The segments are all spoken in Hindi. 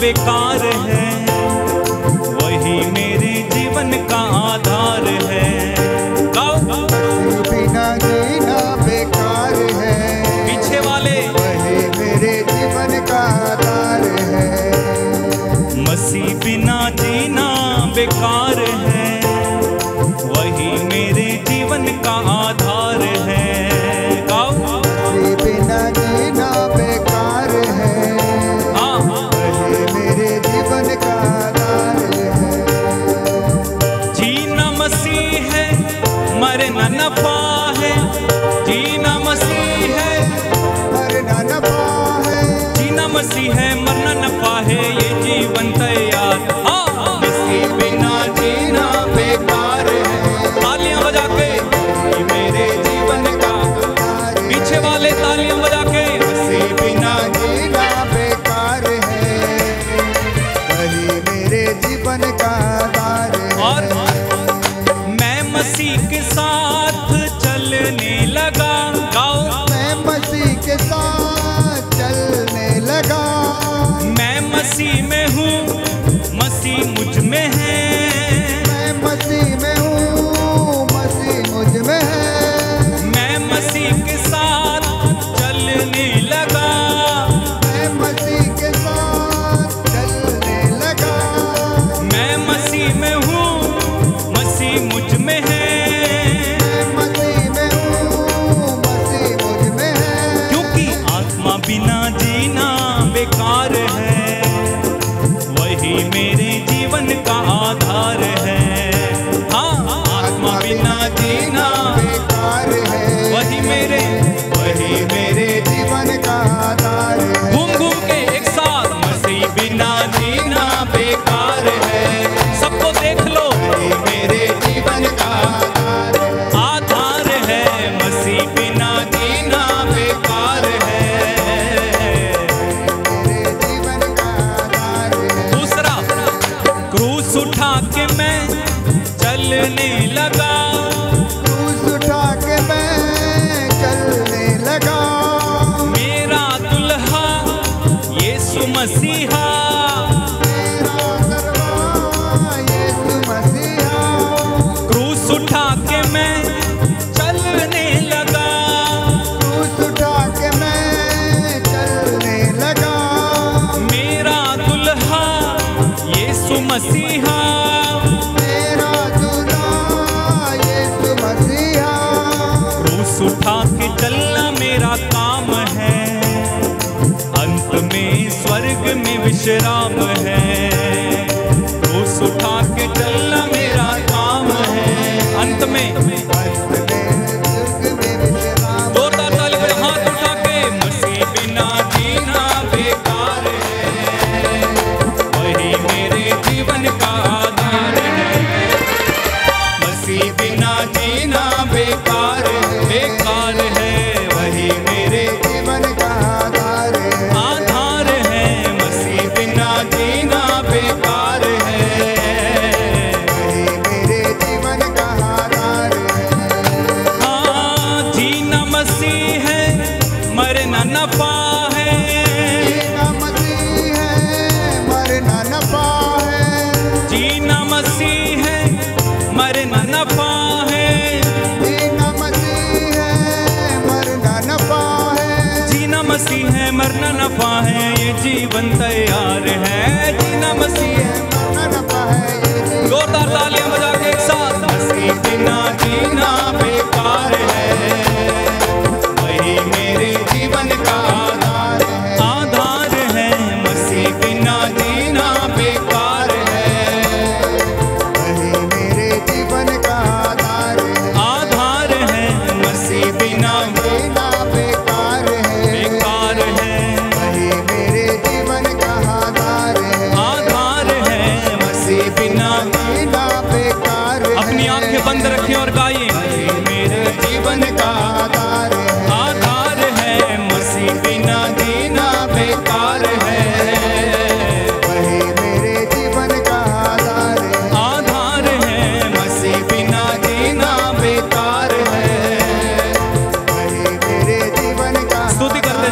बेकार है, वही मेरे जीवन का आधार है। गाओ। बिना जीना बेकार है, पीछे वाले। वही मेरे जीवन का आधार है। मसीह बिना जीना बेकार है, वही मेरे जीवन का आधार है। गाओ। बिना जीना बेकार है, वही मेरे जीवन का आधार है। जीना मसीह है, मरना नफा है। जीना मसीह है, मरना नफा है। जीना मसीह है, मरना नफा है, ये जीवन तैयार। मसीह बिना जीना बेकार है। तालियां बजा के मेरे जीवन का। पीछे वाले तालियां बजा के। मसीह बिना जीना बेकार है, वही मेरे जीवन का आधार है। और मैं मसीह के साथ चलने लगा। गाओ। मैं मसीह के साथ चलने लगा। मैं मसीह में हूँ, मसीह मुझ में है। मैं मसीह में हूँ, मसीह मुझ में है। मैं मसीह के साथ चलने लगा। मैं मसीह के साथ चलने लगा। मैं मसीह में हूँ, मसीह मुझ में है। मैं मसीह में हूँ, मसीह मुझ में है। क्योंकि आत्मा बिना जीना बेकार है, वही मेरे जीवन का आधार है। हाँ, आत्मा बिना जीना बेकार है, वही मेरे जीवन का आधार है। घूम घूम के एक साथ। मसीह बिना जीना बेकार है। सबको देख लो। मेरे जीवन का आधार है, मसीह बिना जीना बेकार है। मेरे जीवन का आधार है। दूसरा, क्रूस उठा के मैं चलने लगा। क्रूस उठा के मैं चलने लगा। मेरा दुल्हा यीशु मसीहा। मेरा दरबार यीशु मसीहा। क्रूस उठा के मैं चलने लगा। क्रूस उठा के मैं चलने लगा। मेरा दुल्हा यीशु मसीहा। मेरा दूल्हा यीशु मसीहा। क्रूस उठा के चलना मेरा काम है, अंत में स्वर्ग में विश्राम है। क्रूस उठा के चलना मेरा काम है, अंत में दो ताली में हाथ उठा के। मसीह बिना जीना बेकार है, वही मेरे जीवन का आधार है। मसीह बिना जीना बेकार है, वही मेरे जीवन का आधार है। आधार है। मसीह बिना जीना बेकार है, वही मेरे जीवन का आधार है। हाँ, जीना मसीह है, मरना नफा है। जीना मसीह है, मरना नफा है। जीना मसीह है, मरना नफा है। जीना मसीह है, मरना नफा है। जीना मसीह है, मरना नफा है, ये जीवन तैयार है। जीना मसीह है, मरना नफा है, ये जीवन जोरदार तालियां बजा के एक साथ। मसीह बिना जीना बेकार है, वही मेरे जीवन का आधार है। मसीह बिना जीना बेकार है, वही मेरे जीवन का आधार है। आधार है। मसीह बिना जीना बेकार है, बेकार है, वही मेरे जीवन का आधार है। आधार है। मसीह बिना जीना बेकार है, अपनी आंखें बंद रखें और गाइए। मेरे जीवन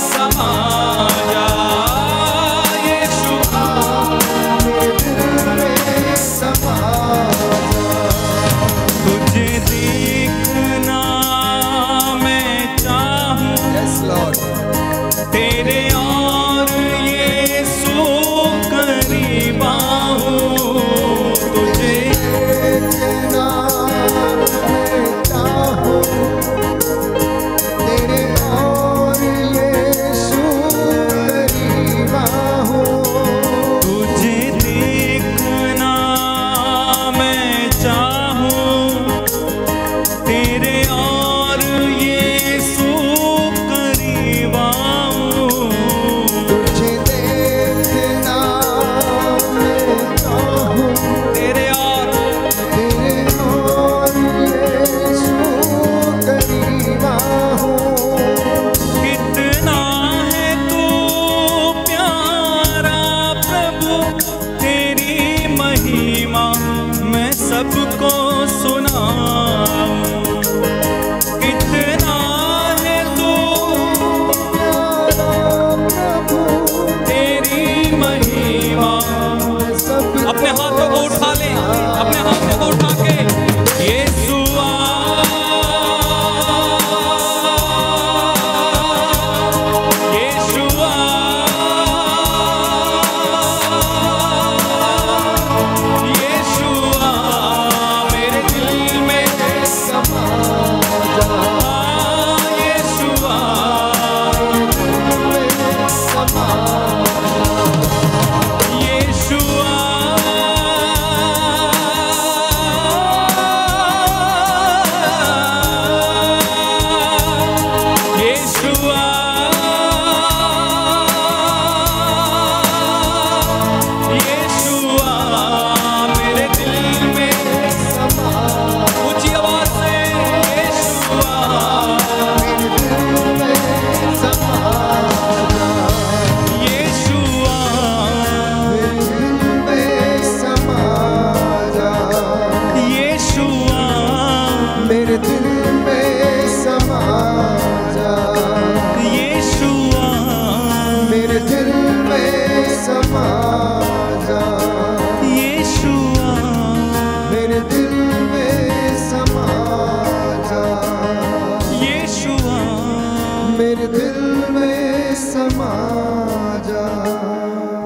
समा जा यीशु मेरे दिल में समा जा। तुझे देखना मैं चाहूं Yes, Lord. तेरे और यीशु करीब आऊं तुझे देखना मैं चाहूं, तेरे और यीशु करीब आऊं। तुझे देखना मैं चाहूं तेरे और यीशु करीब आऊं तुझे देखना मैं चाहूं, तेरे और यीशु करीब आऊं। कितना है तू प्यारा प्रभु तेरी महिमा मैं सबको सुनाऊं कितना है तू तेरी महिमा अपने हाथों को उठा ले अपने हाथों को उठा के यीशु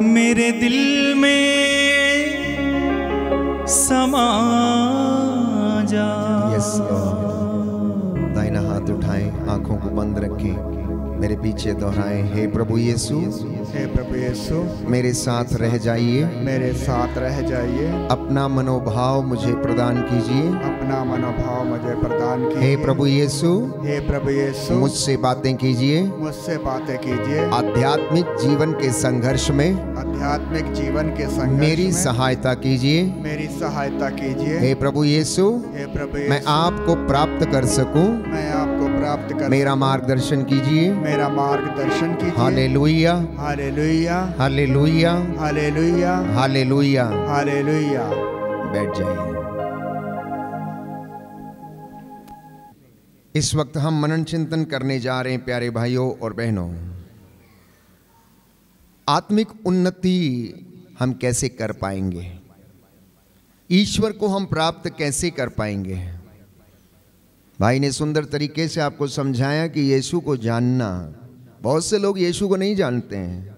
मेरे दिल में समा जा। Yes Lord. दाहिना हाथ उठाएं, आंखों को बंद रखें, मेरे पीछे दोहराएं। हे प्रभु यीशु, हे प्रभु यीशु मेरे साथ रह जाइए, मेरे साथ रह जाइए, अपना मनोभाव मुझे प्रदान कीजिए। अपना मनोभाव मुझे प्रदान कीजिए। हे प्रभु यीशु, हे प्रभु यीशु मुझसे बातें कीजिए। मुझसे बातें कीजिए। आध्यात्मिक जीवन के संघर्ष में आध्यात्मिक जीवन के संघर्ष मेरी में सहायता कीजिए। मेरी सहायता कीजिए। हे प्रभु यीशु, हे प्रभु यीशु मैं आपको प्राप्त कर सकूं, मैं आपको प्राप्त कर मेरा मार्गदर्शन कीजिए। मेरा मार्गदर्शन कीजिए। Hallelujah, hallelujah, hallelujah, hallelujah, hallelujah. Hallelujah. बैठ जाइए। इस वक्त हम मनन चिंतन करने जा रहे हैं प्यारे भाइयों और बहनों। आत्मिक उन्नति हम कैसे कर पाएंगे, ईश्वर को हम प्राप्त कैसे कर पाएंगे। भाई ने सुंदर तरीके से आपको समझाया कि यीशु को जानना, बहुत से लोग यीशु को नहीं जानते हैं।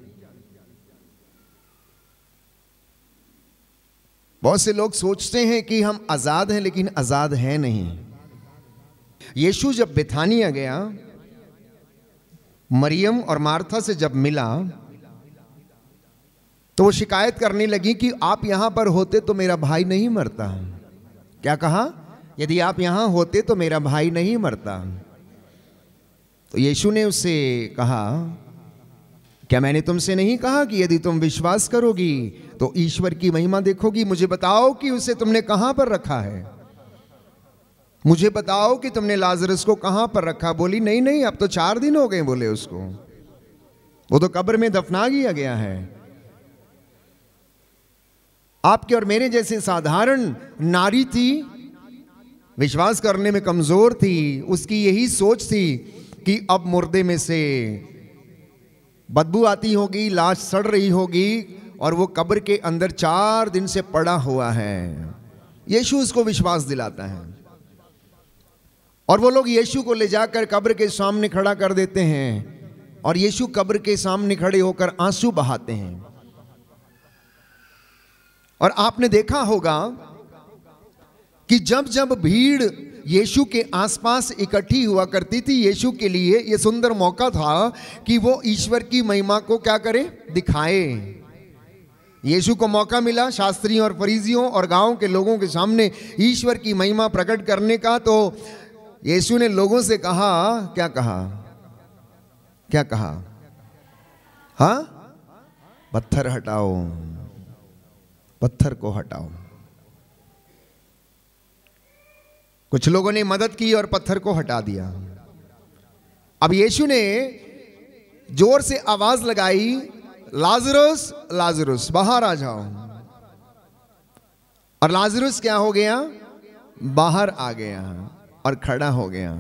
बहुत से लोग सोचते हैं कि हम आजाद हैं, लेकिन आजाद हैं नहीं। यीशु जब बेथानिया गया, मरियम और मार्था से जब मिला, तो वो शिकायत करने लगी कि आप यहां पर होते तो मेरा भाई नहीं मरता। क्या कहा? यदि आप यहां होते तो मेरा भाई नहीं मरता। तो यीशु ने उससे कहा, क्या मैंने तुमसे नहीं कहा कि यदि तुम विश्वास करोगी तो ईश्वर की महिमा देखोगी? मुझे बताओ कि उसे तुमने कहां पर रखा है, मुझे बताओ कि तुमने लाजरस को कहां पर रखा। बोली नहीं नहीं, अब तो 4 दिन हो गए। बोले उसको, वो तो कब्र में दफना दिया गया है। आपके और मेरे जैसे साधारण नारी थी, विश्वास करने में कमजोर थी। उसकी यही सोच थी कि अब मुर्दे में से बदबू आती होगी, लाश सड़ रही होगी और वो कब्र के अंदर 4 दिन से पड़ा हुआ है। यीशु उसको विश्वास दिलाता है और वो लोग यीशु को ले जाकर कब्र के सामने खड़ा कर देते हैं और यीशु कब्र के सामने खड़े होकर आंसू बहाते हैं। और आपने देखा होगा कि जब जब भीड़ यीशु के आसपास इकट्ठी हुआ करती थी, यीशु के लिए यह सुंदर मौका था कि वो ईश्वर की महिमा को क्या करे, दिखाए। यीशु को मौका मिला शास्त्रियों और फरीसियों और गांव के लोगों के सामने ईश्वर की महिमा प्रकट करने का, तो यीशु ने लोगों से कहा, क्या कहा, क्या कहा, हाँ, पत्थर हटाओ, पत्थर को हटाओ। कुछ लोगों ने मदद की और पत्थर को हटा दिया। अब यीशु ने जोर से आवाज लगाई, लाजरुस, लाजरुस बाहर आ जाओ। और लाजरुस क्या हो गया, बाहर आ गया और खड़ा हो गया।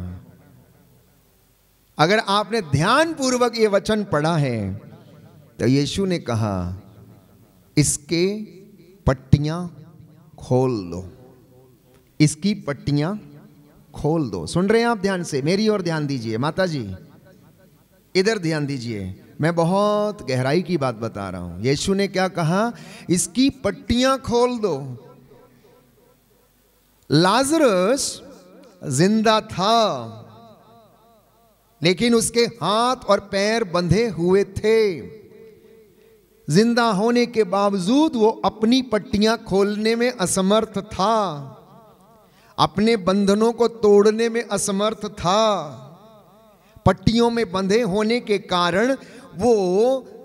अगर आपने ध्यान पूर्वक ये वचन पढ़ा है तो यीशु ने कहा, इसके पट्टियां खोल दो, इसकी पट्टियां खोल दो। सुन रहे हैं आप ध्यान से, मेरी ओर ध्यान दीजिए, माता जी इधर ध्यान दीजिए, मैं बहुत गहराई की बात बता रहा हूं। यीशु ने क्या कहा, इसकी पट्टियां खोल दो। लाजरस जिंदा था लेकिन उसके हाथ और पैर बंधे हुए थे। जिंदा होने के बावजूद वो अपनी पट्टियां खोलने में असमर्थ था, अपने बंधनों को तोड़ने में असमर्थ था। पट्टियों में बंधे होने के कारण वो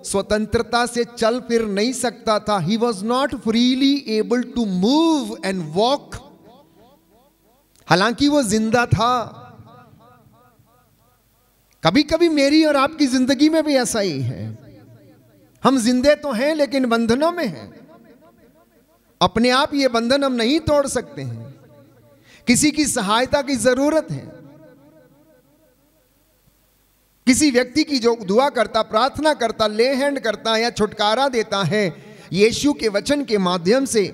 स्वतंत्रता से चल फिर नहीं सकता था। He was not freely able to move and walk. हालांकि वो जिंदा था। कभी कभी मेरी और आपकी जिंदगी में भी ऐसा ही है, हम जिंदे तो हैं लेकिन बंधनों में हैं। अपने आप ये बंधन हम नहीं तोड़ सकते हैं, किसी की सहायता की जरूरत है। किसी व्यक्ति की जो दुआ करता, प्रार्थना करता, ले हैंड करता या छुटकारा देता है यीशु के वचन के माध्यम से,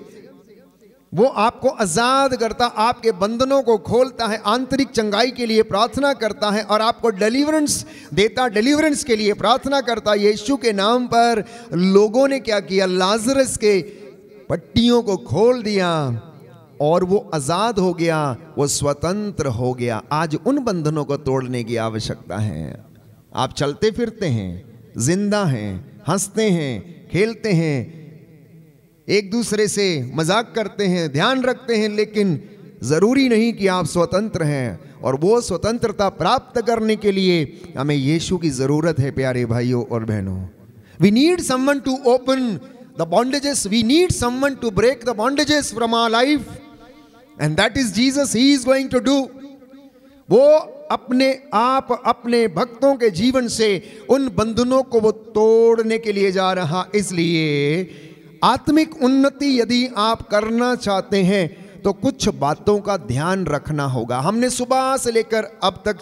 वो आपको आजाद करता, आपके बंधनों को खोलता है, आंतरिक चंगाई के लिए प्रार्थना करता है और आपको डिलीवरेंस देता, डिलीवरेंस के लिए प्रार्थना करता। यीशु के नाम पर लोगों ने क्या किया, लाजरस के पट्टियों को खोल दिया और वो आजाद हो गया, वो स्वतंत्र हो गया। आज उन बंधनों को तोड़ने की आवश्यकता है। आप चलते फिरते हैं, जिंदा हैं, हंसते हैं, खेलते हैं, एक दूसरे से मजाक करते हैं, ध्यान रखते हैं, लेकिन जरूरी नहीं कि आप स्वतंत्र हैं। और वो स्वतंत्रता प्राप्त करने के लिए हमें यीशु की जरूरत है। प्यारे भाइयों और बहनों, we need someone to open the bondages, we need someone to break the bondages from our life, and that is Jesus. He is going to do. वो अपने आप अपने भक्तों के जीवन से उन बंधनों को वो तोड़ने के लिए जा रहा। इसलिए आत्मिक उन्नति यदि आप करना चाहते हैं तो कुछ बातों का ध्यान रखना होगा। हमने सुबह से लेकर अब तक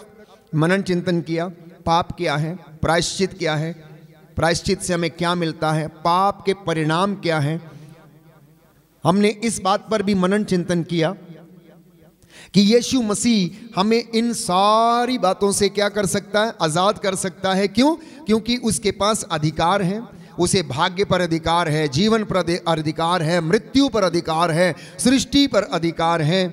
मनन चिंतन किया, पाप क्या है, प्रायश्चित क्या है, प्रायश्चित से हमें क्या मिलता है, पाप के परिणाम क्या है। हमने इस बात पर भी मनन चिंतन किया कि यीशु मसीह हमें इन सारी बातों से क्या कर सकता है, आजाद कर सकता है। क्यों? क्योंकि उसके पास अधिकार है। उसे भाग्य पर अधिकार है, जीवन पर अधिकार है, मृत्यु पर अधिकार है, सृष्टि पर अधिकार है।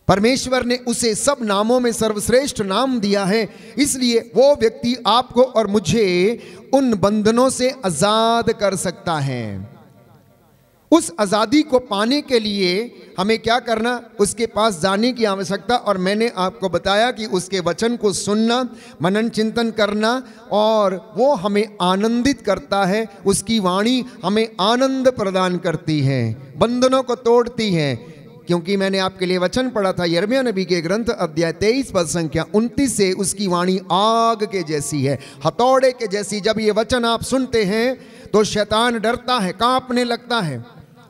परमेश्वर ने उसे सब नामों में सर्वश्रेष्ठ नाम दिया है। इसलिए वो व्यक्ति आपको और मुझे उन बंधनों से आजाद कर सकता है। उस आज़ादी को पाने के लिए हमें क्या करना, उसके पास जाने की आवश्यकता। और मैंने आपको बताया कि उसके वचन को सुनना, मनन चिंतन करना, और वो हमें आनंदित करता है। उसकी वाणी हमें आनंद प्रदान करती है, बंधनों को तोड़ती है। क्योंकि मैंने आपके लिए वचन पढ़ा था यिर्मयाह नबी के ग्रंथ अध्याय 23 पद संख्या 29 से, उसकी वाणी आग के जैसी है, हथौड़े के जैसी। जब ये वचन आप सुनते हैं तो शैतान डरता है, कांपने लगता है,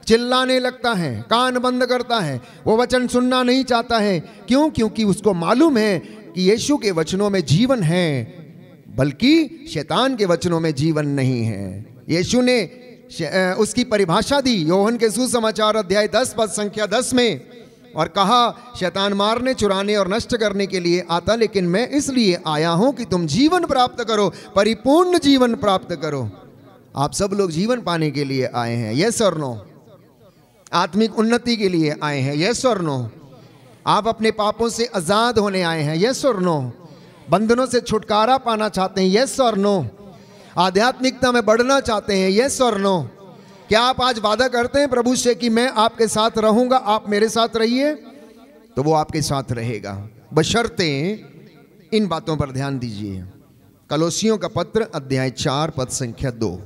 चिल्लाने लगता है, कान बंद करता है, वो वचन सुनना नहीं चाहता है। क्यों? क्योंकि उसको मालूम है कि यीशु के वचनों में जीवन है, बल्कि शैतान के वचनों में जीवन नहीं है। यीशु ने उसकी परिभाषा दी योहन के सुसमाचार अध्याय 10 पद संख्या 10 में, और कहा शैतान मारने, चुराने और नष्ट करने के लिए आता, लेकिन मैं इसलिए आया हूं कि तुम जीवन प्राप्त करो, परिपूर्ण जीवन प्राप्त करो। आप सब लोग जीवन पाने के लिए आए हैं, यस और नो? आत्मिक उन्नति के लिए आए हैं, यस और नो? आप अपने पापों से आजाद होने आए हैं, यस और नो? बंधनों से छुटकारा पाना चाहते हैं, यस और नो? आध्यात्मिकता में बढ़ना चाहते हैं, यस और नो? क्या आप आज वादा करते हैं प्रभु से कि मैं आपके साथ रहूंगा, आप मेरे साथ रहिए? तो वो आपके साथ रहेगा, बशर्ते इन बातों पर ध्यान दीजिए। कलोसियों का पत्र अध्याय 4 पद संख्या 2।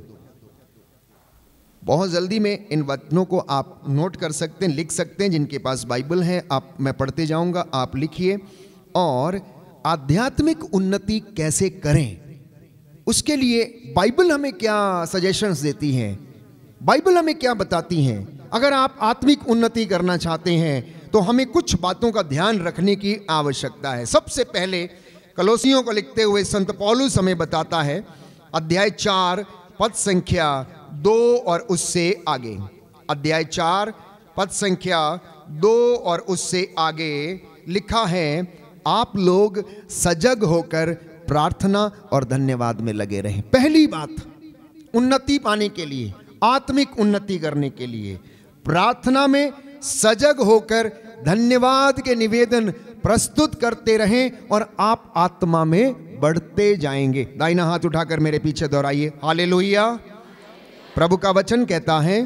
बहुत जल्दी में इन वचनों को आप नोट कर सकते हैं, लिख सकते हैं। जिनके पास बाइबल है आप, मैं पढ़ते जाऊंगा, आप लिखिए। और आध्यात्मिक उन्नति कैसे करें, उसके लिए बाइबल हमें क्या सजेशंस देती है, बाइबल हमें क्या बताती हैं। अगर आप आत्मिक उन्नति करना चाहते हैं तो हमें कुछ बातों का ध्यान रखने की आवश्यकता है। सबसे पहले कलोसियों को लिखते हुए संत पौलुस हमें बताता है, अध्याय 4 पद संख्या 2 और उससे आगे, अध्याय 4 पद संख्या 2 और उससे आगे लिखा है, आप लोग सजग होकर प्रार्थना और धन्यवाद में लगे रहें। पहली बात, उन्नति पाने के लिए, आत्मिक उन्नति करने के लिए प्रार्थना में सजग होकर धन्यवाद के निवेदन प्रस्तुत करते रहें और आप आत्मा में बढ़ते जाएंगे। दाहिना हाथ उठाकर मेरे पीछे दोहराइए, हालेलुया। प्रभु का वचन कहता है,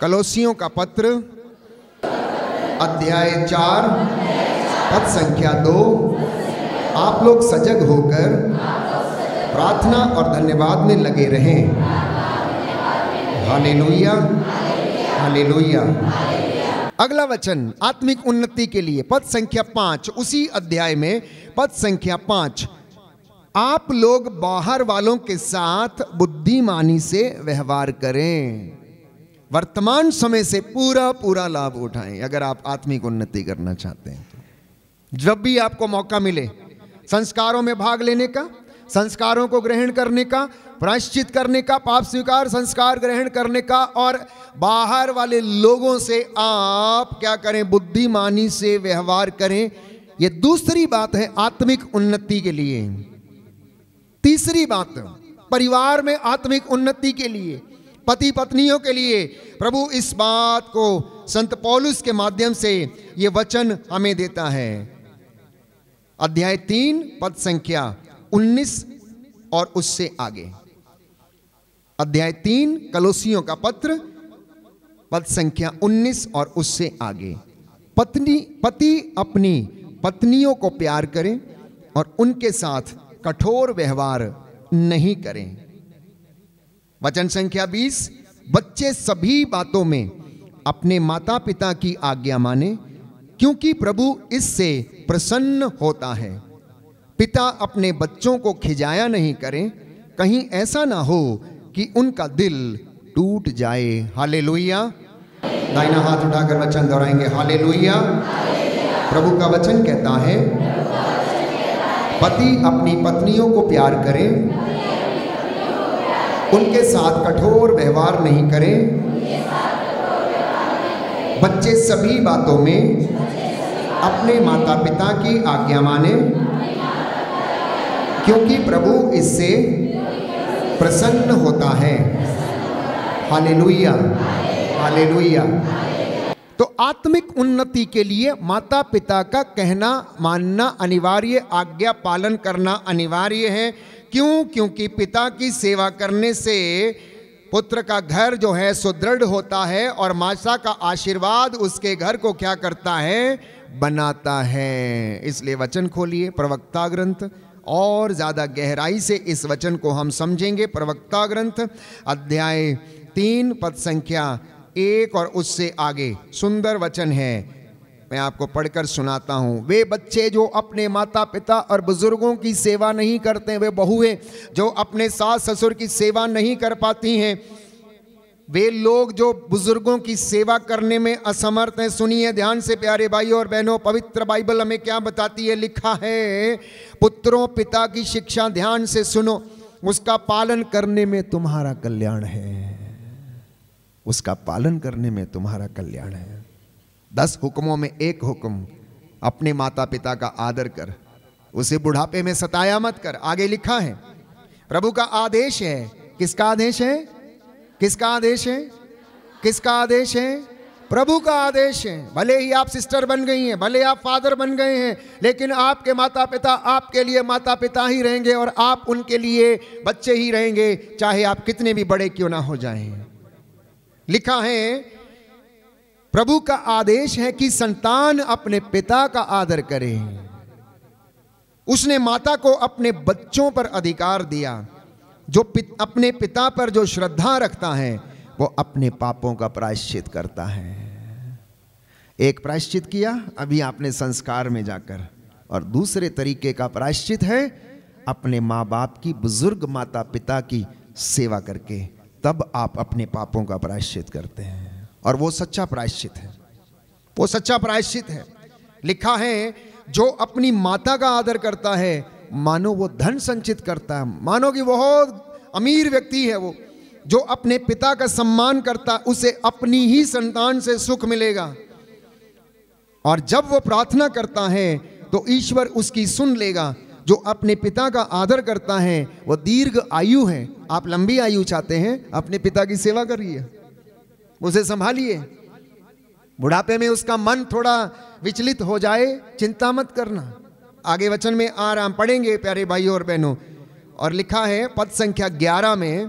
कलोसियों का पत्र अध्याय 4 पद संख्या 2, आप लोग सजग होकर प्रार्थना और धन्यवाद में लगे रहें। Hallelujah, hallelujah. अगला वचन आत्मिक उन्नति के लिए पद संख्या 5, उसी अध्याय में पद संख्या 5, आप लोग बाहर वालों के साथ बुद्धिमानी से व्यवहार करें। वर्तमान समय से पूरा पूरा लाभ उठाएं अगर आप आत्मिक उन्नति करना चाहते हैं तो। जब भी आपको मौका मिले संस्कारों में भाग लेने का, संस्कारों को ग्रहण करने का, प्रायश्चित करने का, पाप स्वीकार संस्कार ग्रहण करने का, और बाहर वाले लोगों से आप क्या करें, बुद्धिमानी से व्यवहार करें। यह दूसरी बात है आत्मिक उन्नति के लिए। तीसरी बात, परिवार में आत्मिक उन्नति के लिए, पति पत्नियों के लिए प्रभु इस बात को संत पौलुस के माध्यम से ये वचन हमें देता है। अध्याय 3 पद संख्या 19 और उससे आगे, अध्याय 3 कलोसियों का पत्र पद संख्या 19 और उससे आगे, पति अपनी पत्नियों को प्यार करें और उनके साथ कठोर व्यवहार नहीं करें। वचन संख्या 20, बच्चे सभी बातों में अपने माता पिता की आज्ञा माने, क्योंकि प्रभु इससे प्रसन्न होता है। पिता अपने बच्चों को खिजाया नहीं करें, कहीं ऐसा ना हो कि उनका दिल टूट जाए। हालेलुया। दाहिना हाथ उठाकर वचन दोहराएंगे, हालेलुया। प्रभु का वचन कहता है, पति अपनी पत्नियों को प्यार करें, उनके साथ कठोर व्यवहार नहीं करें, बच्चे सभी बातों में अपने माता पिता की आज्ञा माने, क्योंकि प्रभु इससे प्रसन्न होता है। Hallelujah, hallelujah. तो आत्मिक उन्नति के लिए माता पिता का कहना मानना अनिवार्य, आज्ञा पालन करना अनिवार्य है। क्यों? क्योंकि पिता की सेवा करने से पुत्र का घर जो है सुदृढ़ होता है और माता का आशीर्वाद उसके घर को क्या करता है, बनाता है। इसलिए वचन खोलिए, प्रवक्ता ग्रंथ, और ज़्यादा गहराई से इस वचन को हम समझेंगे। प्रवक्ता ग्रंथ अध्याय 3 पद संख्या 1 और उससे आगे सुंदर वचन है, मैं आपको पढ़कर सुनाता हूँ। वे बच्चे जो अपने माता पिता और बुजुर्गों की सेवा नहीं करते, वे बहुएं जो अपने सास ससुर की सेवा नहीं कर पाती हैं, वे लोग जो बुजुर्गों की सेवा करने में असमर्थ हैं। सुनिए ध्यान से प्यारे भाइयों और बहनों, पवित्र बाइबल हमें क्या बताती है? लिखा है, पुत्रों पिता की शिक्षा ध्यान से सुनो, उसका पालन करने में तुम्हारा कल्याण है। उसका पालन करने में तुम्हारा कल्याण है। 10 हुक्मों में एक हुक्म, अपने माता पिता का आदर कर, उसे बुढ़ापे में सताया मत कर। आगे लिखा है, प्रभु का आदेश है। किसका आदेश है? किसका आदेश है? किसका आदेश है? प्रभु का आदेश है। भले ही आप सिस्टर बन गई हैं, भले आप फादर बन गए हैं, लेकिन आपके माता पिता आपके लिए माता पिता ही रहेंगे और आप उनके लिए बच्चे ही रहेंगे, चाहे आप कितने भी बड़े क्यों ना हो जाएं। लिखा है, प्रभु का आदेश है कि संतान अपने पिता का आदर करे। उसने माता को अपने बच्चों पर अधिकार दिया। जो अपने पिता पर जो श्रद्धा रखता है वो अपने पापों का प्रायश्चित करता है। एक प्रायश्चित किया अभी आपने संस्कार में जाकर, और दूसरे तरीके का प्रायश्चित है अपने माँ बाप की, बुजुर्ग माता पिता की सेवा करके, तब आप अपने पापों का प्रायश्चित करते हैं। और वो सच्चा प्रायश्चित है, वो सच्चा प्रायश्चित है। लिखा है, जो अपनी माता का आदर करता है मानो वो धन संचित करता है, मानो कि बहुत अमीर व्यक्ति है वो। जो अपने पिता का सम्मान करता है उसे अपनी ही संतान से सुख मिलेगा, और जब वो प्रार्थना करता है तो ईश्वर उसकी सुन लेगा। जो अपने पिता का आदर करता है वो दीर्घ आयु है। आप लंबी आयु चाहते हैं, अपने पिता की सेवा करिए, उसे संभालिए। बुढ़ापे में उसका मन थोड़ा विचलित हो जाए, चिंता मत करना। आगे वचन में आराम पढ़ेंगे प्यारे भाइयों और बहनों। और लिखा है पद संख्या 11 में,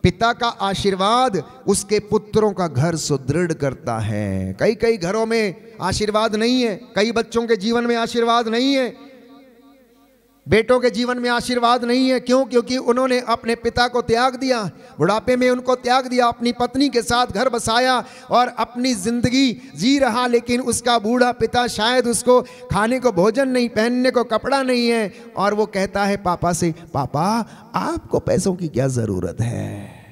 पिता का आशीर्वाद उसके पुत्रों का घर सुदृढ़ करता है। कई घरों में आशीर्वाद नहीं है, कई बच्चों के जीवन में आशीर्वाद नहीं है, बेटों के जीवन में आशीर्वाद नहीं है। क्यों? क्योंकि उन्होंने अपने पिता को त्याग दिया, बुढ़ापे में उनको त्याग दिया, अपनी पत्नी के साथ घर बसाया और अपनी जिंदगी जी रहा, लेकिन उसका बूढ़ा पिता शायद उसको खाने को भोजन नहीं, पहनने को कपड़ा नहीं है, और वो कहता है पापा से, पापा आपको पैसों की क्या जरूरत है?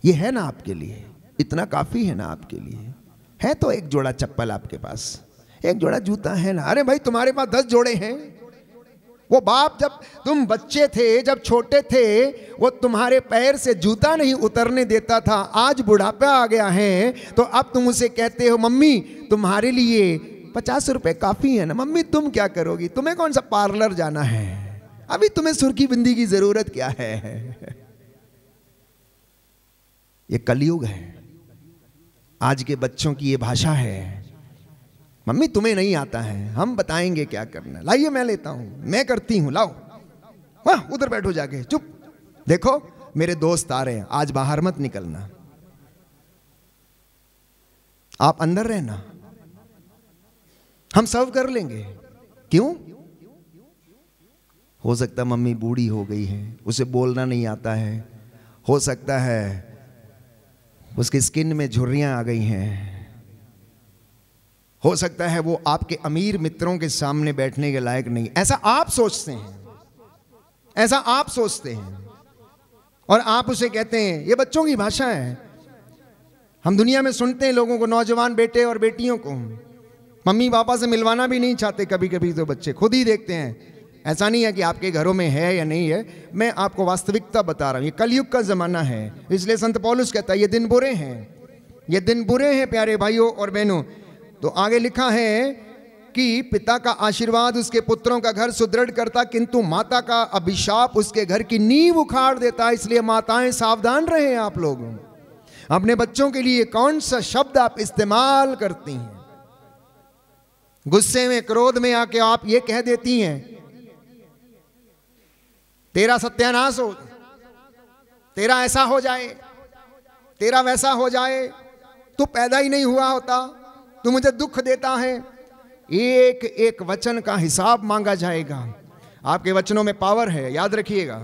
ये है ना आपके लिए, इतना काफी है ना आपके लिए? है तो एक जोड़ा चप्पल आपके पास, एक जोड़ा जूता है ना? अरे भाई तुम्हारे पास 10 जोड़े हैं। वो बाप जब तुम बच्चे थे, जब छोटे थे, वो तुम्हारे पैर से जूता नहीं उतरने देता था। आज बुढ़ापा आ गया है तो अब तुम उसे कहते हो, मम्मी तुम्हारे लिए 50 रुपए काफी है ना? मम्मी तुम क्या करोगी, तुम्हें कौन सा पार्लर जाना है, अभी तुम्हें सुर्खी बिंदी की जरूरत क्या है? ये कलयुग है, आज के बच्चों की ये भाषा है। मम्मी तुम्हें नहीं आता है, हम बताएंगे क्या करना, लाइए मैं लेता हूं, मैं करती हूं, लाओ, वाह उधर बैठो जाके, चुप, देखो मेरे दोस्त आ रहे हैं, आज बाहर मत निकलना, आप अंदर रहना, हम सर्व कर लेंगे। क्यों? हो सकता मम्मी बूढ़ी हो गई है, उसे बोलना नहीं आता है, हो सकता है उसकी स्किन में झुर्रियां आ गई हैं, हो सकता है वो आपके अमीर मित्रों के सामने बैठने के लायक नहीं। ऐसा आप सोचते हैं, ऐसा आप सोचते हैं, और आप उसे कहते हैं। ये बच्चों की भाषा है। हम दुनिया में सुनते हैं लोगों को, नौजवान बेटे और बेटियों को मम्मी पापा से मिलवाना भी नहीं चाहते। कभी कभी तो बच्चे खुद ही देखते हैं। ऐसा नहीं है कि आपके घरों में है या नहीं है, मैं आपको वास्तविकता बता रहा हूं। ये कलयुग का जमाना है, इसलिए संत पौलुस कहता है ये दिन बुरे हैं, ये दिन बुरे हैं प्यारे भाइयों और बहनों। तो आगे लिखा है कि पिता का आशीर्वाद उसके पुत्रों का घर सुदृढ़ करता, किंतु माता का अभिशाप उसके घर की नींव उखाड़ देता। इसलिए माताएं सावधान रहे। आप लोग अपने बच्चों के लिए कौन सा शब्द आप इस्तेमाल करती हैं? गुस्से में, क्रोध में आके आप ये कह देती हैं, तेरा सत्यानाश हो, तेरा ऐसा हो जाए, तेरा वैसा हो जाए, तू पैदा ही नहीं हुआ होता, तू मुझे दुख देता है। एक एक वचन का हिसाब मांगा जाएगा। आपके वचनों में पावर है, याद रखिएगा।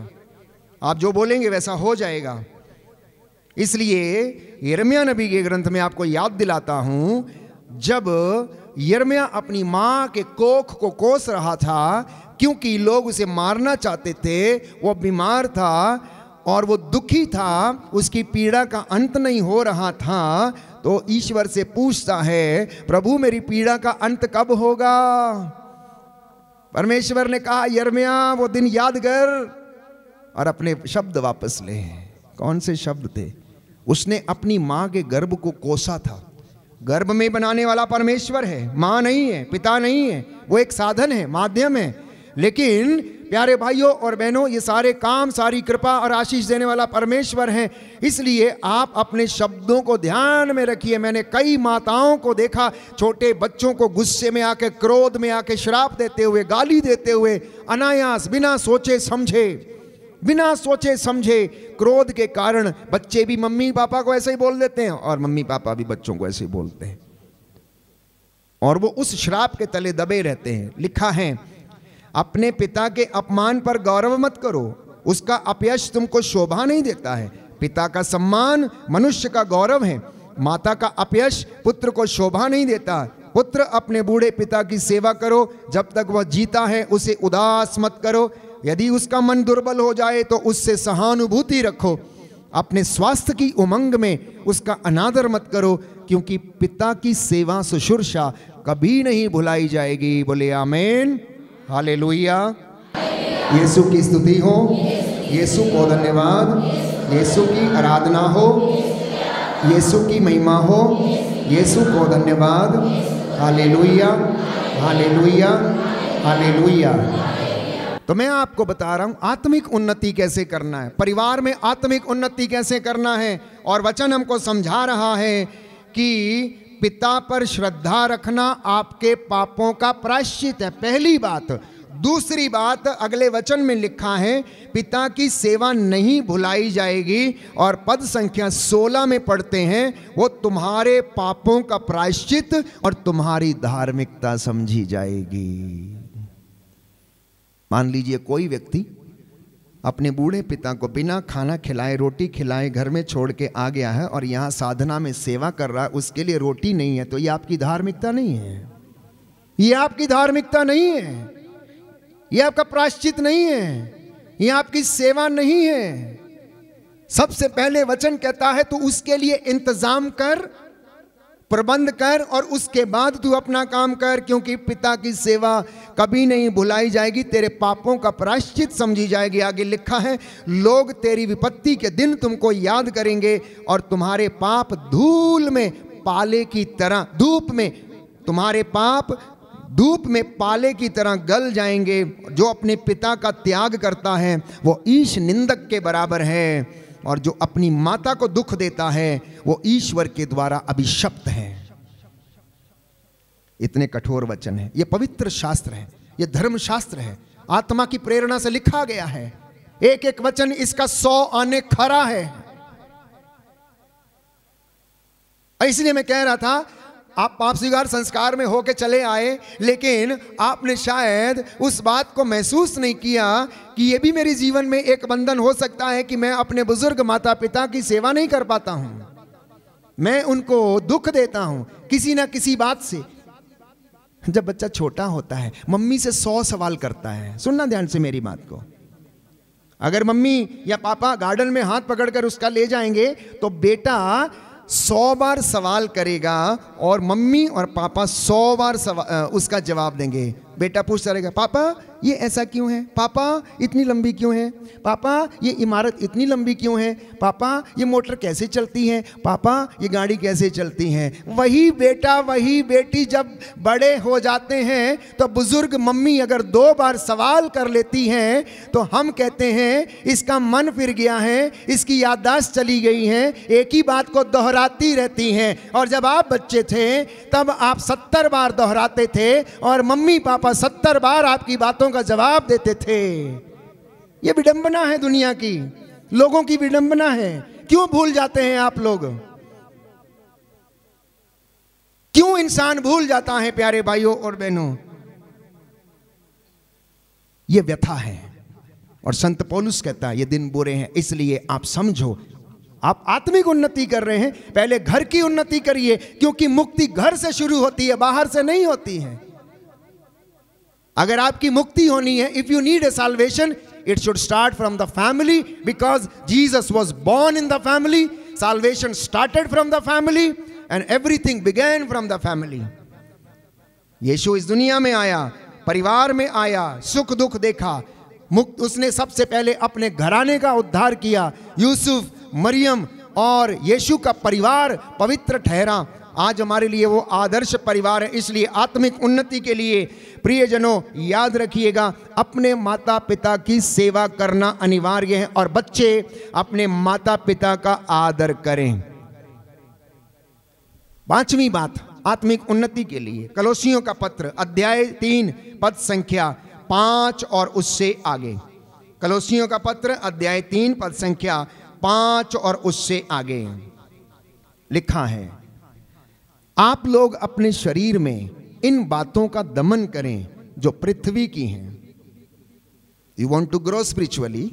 आप जो बोलेंगे वैसा हो जाएगा। इसलिए यिर्मयाह नबी के ग्रंथ में आपको याद दिलाता हूं, जब यिर्मयाह अपनी मां के कोख को कोस रहा था, क्योंकि लोग उसे मारना चाहते थे, वो बीमार था और वो दुखी था, उसकी पीड़ा का अंत नहीं हो रहा था, तो ईश्वर से पूछता है, प्रभु मेरी पीड़ा का अंत कब होगा? परमेश्वर ने कहा, यिर्मयाह वो दिन याद कर और अपने शब्द वापस ले। कौन से शब्द थे? उसने अपनी मां के गर्भ को कोसा था। गर्भ में बनाने वाला परमेश्वर है, मां नहीं है, पिता नहीं है, वो एक साधन है, माध्यम है। लेकिन प्यारे भाइयों और बहनों, ये सारे काम, सारी कृपा और आशीष देने वाला परमेश्वर है। इसलिए आप अपने शब्दों को ध्यान में रखिए। मैंने कई माताओं को देखा, छोटे बच्चों को गुस्से में आके, क्रोध में आके श्राप देते हुए, गाली देते हुए, अनायास, बिना सोचे समझे क्रोध के कारण बच्चे भी मम्मी पापा को ऐसे ही बोल देते हैं और मम्मी पापा भी बच्चों को ऐसे ही बोलते हैं, और वो उस श्राप के तले दबे रहते हैं। लिखा है, अपने पिता के अपमान पर गौरव मत करो, उसका अपयश तुमको शोभा नहीं देता है। पिता का सम्मान मनुष्य का गौरव है, माता का अपयश पुत्र को शोभा नहीं देता। पुत्र अपने बूढ़े पिता की सेवा करो, जब तक वह जीता है उसे उदास मत करो। यदि उसका मन दुर्बल हो जाए तो उससे सहानुभूति रखो। अपने स्वास्थ्य की उमंग में उसका अनादर मत करो, क्योंकि पिता की सेवा शुश्रूषा कभी नहीं भुलाई जाएगी। बोले आमीन, हालेलुया। यीशु की स्तुति हो, यीशु को धन्यवाद, यीशु की आराधना हो, यीशु की महिमा हो, यीशु को धन्यवाद। Hallelujah, hallelujah, hallelujah. तो मैं आपको बता रहा हूं आत्मिक उन्नति कैसे करना है, परिवार में आत्मिक उन्नति कैसे करना है। और वचन हमको समझा रहा है कि पिता पर श्रद्धा रखना आपके पापों का प्रायश्चित है, पहली बात। दूसरी बात, अगले वचन में लिखा है, पिता की सेवा नहीं भुलाई जाएगी। और पद संख्या 16 में पढ़ते हैं, वो तुम्हारे पापों का प्रायश्चित और तुम्हारी धार्मिकता समझी जाएगी। मान लीजिए कोई व्यक्ति अपने बूढ़े पिता को बिना खाना खिलाए, रोटी खिलाए घर में छोड़ के आ गया है और यहाँ साधना में सेवा कर रहा है, उसके लिए रोटी नहीं है, तो ये आपकी धार्मिकता नहीं है, ये आपकी धार्मिकता नहीं है, ये आपका प्रायश्चित नहीं है, ये आपकी सेवा नहीं है। सबसे पहले वचन कहता है, तू उसके लिए इंतजाम कर, प्रबंध कर, और उसके बाद तू अपना काम कर, क्योंकि पिता की सेवा कभी नहीं भुलाई जाएगी, तेरे पापों का प्रायश्चित समझी जाएगी। आगे लिखा है, लोग तेरी विपत्ति के दिन तुमको याद करेंगे और तुम्हारे पाप धूल में पाले की तरह, धूप में, तुम्हारे पाप धूप में पाले की तरह गल जाएंगे। जो अपने पिता का त्याग करता है वो ईश निंदक के बराबर है, और जो अपनी माता को दुख देता है वो ईश्वर के द्वारा अभिशप्त है। इतने कठोर वचन है, ये पवित्र शास्त्र है, ये धर्मशास्त्र है, आत्मा की प्रेरणा से लिखा गया है। एक एक वचन इसका 100 आने खरा है। इसलिए मैं कह रहा था, आप पाप स्वीकार संस्कार में होके चले आए, लेकिन आपने शायद उस बात को महसूस नहीं किया कि ये भी मेरे जीवन में एक बंधन हो सकता है कि मैं अपने बुजुर्ग माता पिता की सेवा नहीं कर पाता हूं, मैं उनको दुख देता हूं किसी ना किसी बात से। जब बच्चा छोटा होता है मम्मी से 100 सवाल करता है, सुनना ध्यान से मेरी बात को। अगर मम्मी या पापा गार्डन में हाथ पकड़कर उसका ले जाएंगे तो बेटा 100 बार सवाल करेगा और मम्मी और पापा 100 बार उसका जवाब देंगे। बेटा पूछता रहेगा, पापा ये ऐसा क्यों है, पापा इतनी लंबी क्यों है, पापा ये इमारत इतनी लंबी क्यों है, पापा ये मोटर कैसे चलती है, पापा ये गाड़ी कैसे चलती है। वही बेटा वही बेटी जब बड़े हो जाते हैं तो बुजुर्ग मम्मी अगर 2 बार सवाल कर लेती हैं तो हम कहते हैं इसका मन फिर गया है, इसकी याददाश्त चली गई है, एक ही बात को दोहराती रहती हैं। और जब आप बच्चे थे तब आप 70 बार दोहराते थे और मम्मी पापा 70 बार आपकी बातों का जवाब देते थे। यह विडंबना है दुनिया की, लोगों की विडंबना है। क्यों भूल जाते हैं आप लोग, क्यों इंसान भूल जाता है प्यारे भाइयों और बहनों? यह व्यथा है। और संत पौलुस कहता है ये दिन बुरे हैं, इसलिए आप समझो आप आत्मिक उन्नति कर रहे हैं, पहले घर की उन्नति करिए, क्योंकि मुक्ति घर से शुरू होती है, बाहर से नहीं होती है। अगर आपकी मुक्ति होनी है, if you need a salvation, It should start from the family because Jesus was born in the family. Salvation started from the family and everything began from the family. यीशु इस दुनिया में आया, परिवार में आया, सुख दुख देखा, मुक्त उसने सबसे पहले अपने घराने का उद्धार किया। यूसुफ, मरियम और यीशु का परिवार पवित्र ठहरा। आज हमारे लिए वो आदर्श परिवार है। इसलिए आत्मिक उन्नति के लिए प्रियजनों याद रखिएगा, अपने माता पिता की सेवा करना अनिवार्य है और बच्चे अपने माता पिता का आदर करें। पांचवी बात आत्मिक उन्नति के लिए कलोसियों का पत्र अध्याय 3 पद संख्या 5 और उससे आगे। कलोसियों का पत्र अध्याय 3 पद संख्या 5 और उससे आगे लिखा है, आप लोग अपने शरीर में इन बातों का दमन करें जो पृथ्वी की हैं। You want to grow spiritually,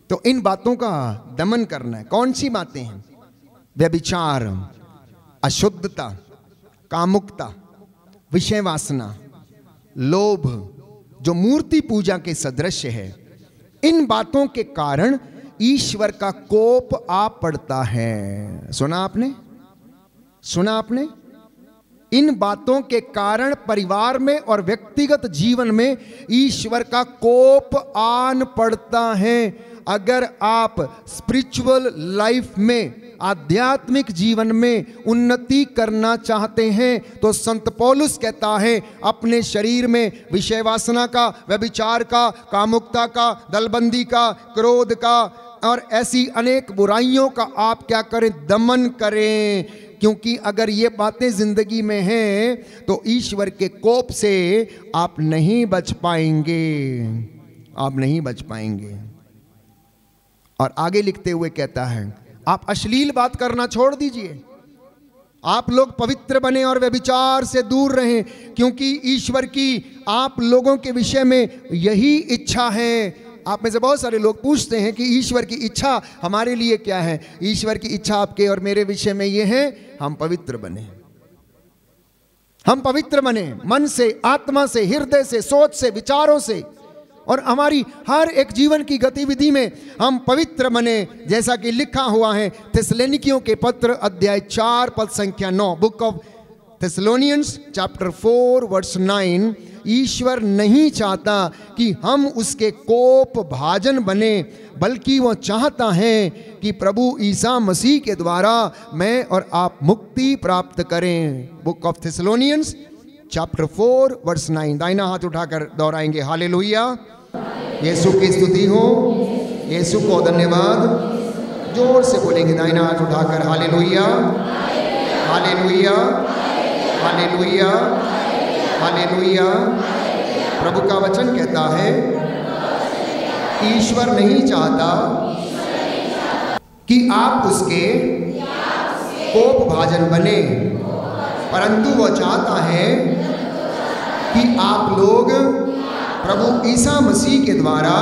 तो इन बातों का दमन करना है। कौन सी बातें हैं? व्यभिचार, अशुद्धता, कामुकता, विषय वासना, लोभ, जो मूर्ति पूजा के सदृश है। इन बातों के कारण ईश्वर का कोप आ पड़ता है। सुना आपने? सुना आपने? इन बातों के कारण परिवार में और व्यक्तिगत जीवन में ईश्वर का कोप आन पड़ता है। अगर आप स्पिरिचुअल लाइफ में, आध्यात्मिक जीवन में उन्नति करना चाहते हैं तो संत पौलुस कहता है अपने शरीर में विषय वासना का, व्यभिचार का, कामुकता का, दलबंदी का, क्रोध का और ऐसी अनेक बुराइयों का आप क्या करें? दमन करें। क्योंकि अगर ये बातें जिंदगी में हैं तो ईश्वर के कोप से आप नहीं बच पाएंगे, आप नहीं बच पाएंगे। और आगे लिखते हुए कहता है, आप अश्लील बात करना छोड़ दीजिए, आप लोग पवित्र बने और व्यभिचार से दूर रहें, क्योंकि ईश्वर की आप लोगों के विषय में यही इच्छा है। आप में से बहुत सारे लोग पूछते हैं कि ईश्वर की इच्छा हमारे लिए क्या है? ईश्वर की इच्छा आपके और मेरे विषय में ये है, हम पवित्र बने, हम पवित्र बने मन से, आत्मा से, हृदय से, सोच से, विचारों से, और हमारी हर एक जीवन की गतिविधि में हम पवित्र बने, जैसा कि लिखा हुआ है थिस्सलुनीकियों के पत्र अध्याय 4 पद संख्या 9। Book of Thessalonians chapter 4 verse 9। ईश्वर नहीं चाहता कि हम उसके कोप भाजन बने, बल्कि वो चाहता है कि प्रभु ईसा मसीह के द्वारा मैं और आप मुक्ति प्राप्त करें। Book of Thessalonians chapter 4 verse 9। दाहिना हाथ उठाकर दोहराएंगे, हालेलुया। यीशु की स्तुति हो, यीशु को धन्यवाद। जोर से बोलेंगे दाहिना हाथ उठाकर, हालेलुया, हालेलुया, हालेलुया, हालेलुया। प्रभु का वचन कहता है ईश्वर नहीं चाहता कि आप उसके कोप भाजन बने, परंतु वो चाहता है कि आप लोग प्रभु ईसा मसीह के द्वारा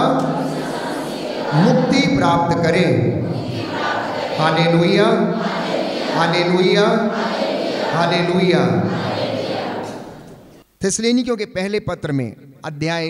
मुक्ति प्राप्त करें। Hallelujah, hallelujah, hallelujah. थिस्सलुनीकियों के पहले पत्र में अध्याय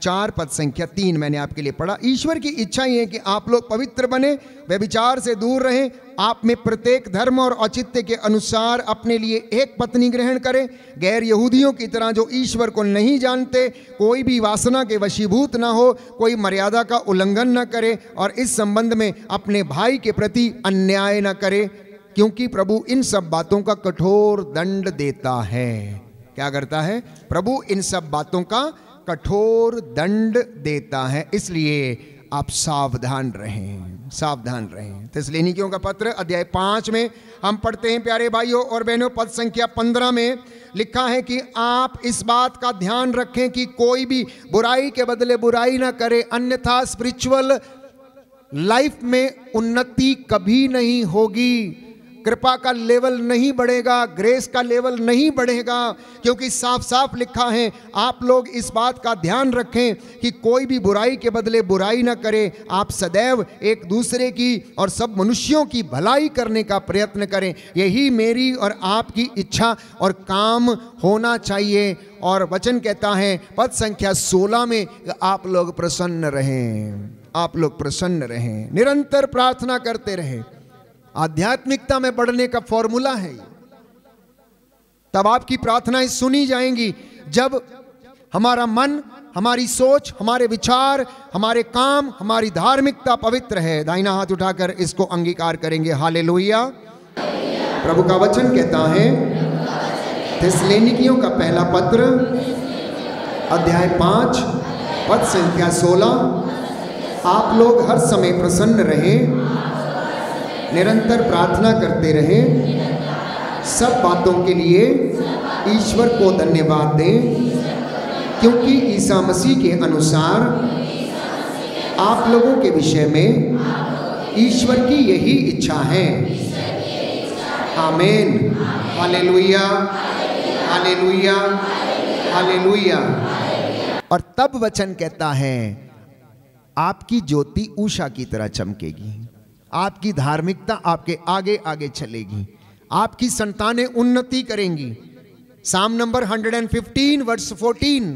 4 पद संख्या 3 मैंने आपके लिए पढ़ा। ईश्वर की इच्छा ही है कि आप लोग पवित्र बने, व्यभिचार से दूर रहें, आप में प्रत्येक धर्म और औचित्य के अनुसार अपने लिए एक पत्नी ग्रहण करें, गैर यहूदियों की तरह जो ईश्वर को नहीं जानते, कोई भी वासना के वशीभूत ना हो, कोई मर्यादा का उल्लंघन न करे और इस संबंध में अपने भाई के प्रति अन्याय न करे, क्योंकि प्रभु इन सब बातों का कठोर दंड देता है। क्या करता है? प्रभु इन सब बातों का कठोर दंड देता है, इसलिए आप सावधान रहें, सावधान रहें। थिस्सलुनीकियों का पत्र अध्याय 5 में हम पढ़ते हैं, प्यारे भाइयों और बहनों, पद संख्या 15 में लिखा है कि आप इस बात का ध्यान रखें कि कोई भी बुराई के बदले बुराई ना करे, अन्यथा स्पिरिचुअल लाइफ में उन्नति कभी नहीं होगी, कृपा का लेवल नहीं बढ़ेगा, ग्रेस का लेवल नहीं बढ़ेगा, क्योंकि साफ साफ लिखा है। आप लोग इस बात का ध्यान रखें कि कोई भी बुराई के बदले बुराई ना करे। आप सदैव एक दूसरे की और सब मनुष्यों की भलाई करने का प्रयत्न करें। यही मेरी और आपकी इच्छा और काम होना चाहिए। और वचन कहता है पद संख्या 16 में, आप लोग प्रसन्न रहें, आप लोग प्रसन्न रहें, निरंतर प्रार्थना करते रहें। आध्यात्मिकता में बढ़ने का फॉर्मूला है। तब आपकी प्रार्थनाएं सुनी जाएंगी जब हमारा मन, हमारी सोच, हमारे विचार, हमारे काम, हमारी धार्मिकता पवित्र है। दाहिना हाथ उठाकर इसको अंगीकार करेंगे। हालेलुया। प्रभु का वचन कहता है, थिस्सलुनीकियों का पहला पत्र अध्याय 5 पद संख्या 16, आप लोग हर समय प्रसन्न रहें, निरंतर प्रार्थना करते रहें, सब बातों के लिए ईश्वर को धन्यवाद दें, क्योंकि ईसा मसीह के अनुसार आप लोगों के विषय में ईश्वर की यही इच्छा है। आमीन। Hallelujah, hallelujah, hallelujah. और तब वचन कहता है, आपकी ज्योति उषा की तरह चमकेगी, आपकी धार्मिकता आपके आगे आगे चलेगी, आपकी संतानें उन्नति करेंगी। साम नंबर 115 वर्स 14,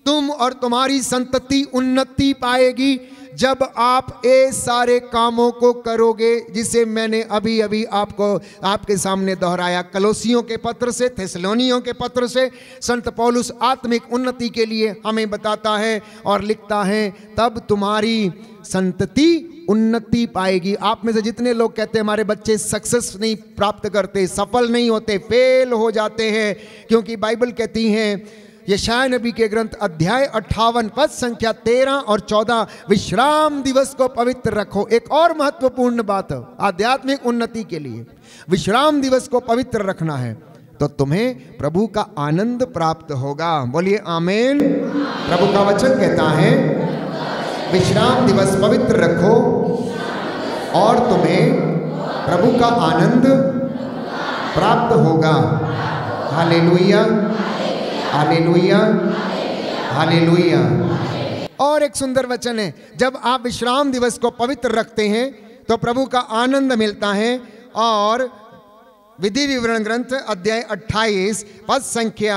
तुम और तुम्हारी संतति उन्नति पाएगी जब आप ये सारे कामों को करोगे जिसे मैंने अभी अभी आपको आपके सामने दोहराया। कलोसियों के पत्र से, थिस्सलुनीकियों के पत्र से संत पौलुस आत्मिक उन्नति के लिए हमें बताता है और लिखता है, तब तुम्हारी संतति उन्नति पाएगी। आप में से जितने लोग कहते हैं हमारे बच्चे सक्सेस नहीं प्राप्त करते, सफल नहीं होते, फेल हो जाते हैं, क्योंकि बाइबल कहती है यशायाह नबी के ग्रंथ अध्याय 58 पद संख्या 13 और 14, विश्राम दिवस को पवित्र रखो। एक और महत्वपूर्ण बात है आध्यात्मिक उन्नति के लिए, विश्राम दिवस को पवित्र रखना है तो तुम्हें प्रभु का आनंद प्राप्त होगा। बोलिए आमीन। प्रभु का वचन कहता है, विश्राम दिवस पवित्र रखो और तुम्हें प्रभु का आनंद प्राप्त होगा। Hallelujah, hallelujah, hallelujah. और एक सुंदर वचन है, जब आप विश्राम दिवस को पवित्र रखते हैं तो प्रभु का आनंद मिलता है। और विधि विवरण ग्रंथ अध्याय 28 पद संख्या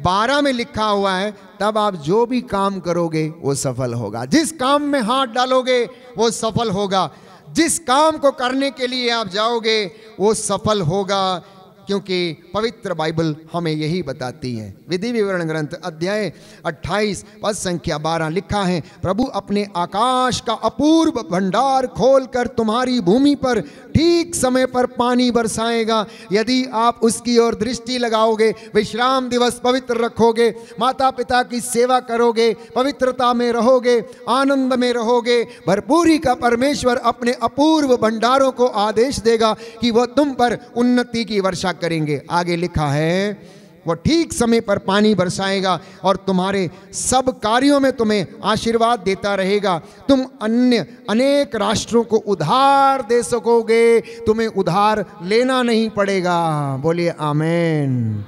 12 में लिखा हुआ है, तब आप जो भी काम करोगे वो सफल होगा। जिस काम में हाथ डालोगे वो सफल होगा, जिस काम को करने के लिए आप जाओगे वो सफल होगा, क्योंकि पवित्र बाइबल हमें यही बताती है। विधि विवरण ग्रंथ अध्याय 28 पद संख्या 12 लिखा है, प्रभु अपने आकाश का अपूर्व भंडार खोलकर तुम्हारी भूमि पर ठीक समय पर पानी बरसाएगा यदि आप उसकी ओर दृष्टि लगाओगे, विश्राम दिवस पवित्र रखोगे, माता पिता की सेवा करोगे, पवित्रता में रहोगे, आनंद में रहोगे। भरपूरी का परमेश्वर अपने अपूर्व भंडारों को आदेश देगा कि वह तुम पर उन्नति की वर्षा करेंगे। आगे लिखा है, वो ठीक समय पर पानी बरसाएगा और तुम्हारे सब कार्यों में तुम्हें आशीर्वाद देता रहेगा। तुम अन्य अनेक राष्ट्रों को उधार दे सकोगे, तुम्हें उधार लेना नहीं पड़ेगा। बोलिए आमीन।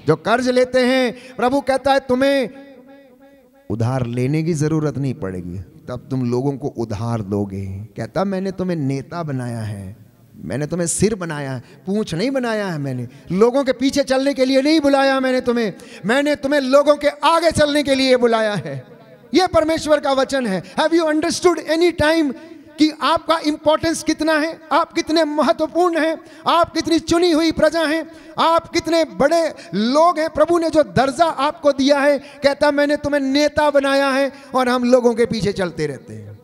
जो कर्ज लेते हैं प्रभु कहता है तुम्हें उधार लेने की जरूरत नहीं पड़ेगी, तब तुम लोगों को उधार दोगे। कहता मैंने तुम्हें नेता बनाया है, मैंने तुम्हें सिर बनाया है, पूंछ नहीं बनाया है। मैंने लोगों के पीछे चलने के लिए नहीं बुलाया, मैंने तुम्हें लोगों के आगे चलने के लिए बुलाया है। यह परमेश्वर का वचन है। Have you understood any time कि आपका इंपॉर्टेंस कितना है, आप कितने महत्वपूर्ण हैं, आप कितनी चुनी हुई प्रजा हैं, आप कितने बड़े लोग हैं। प्रभु ने जो दर्जा आपको दिया है, कहता मैंने तुम्हें नेता बनाया है और हम लोगों के पीछे चलते रहते हैं।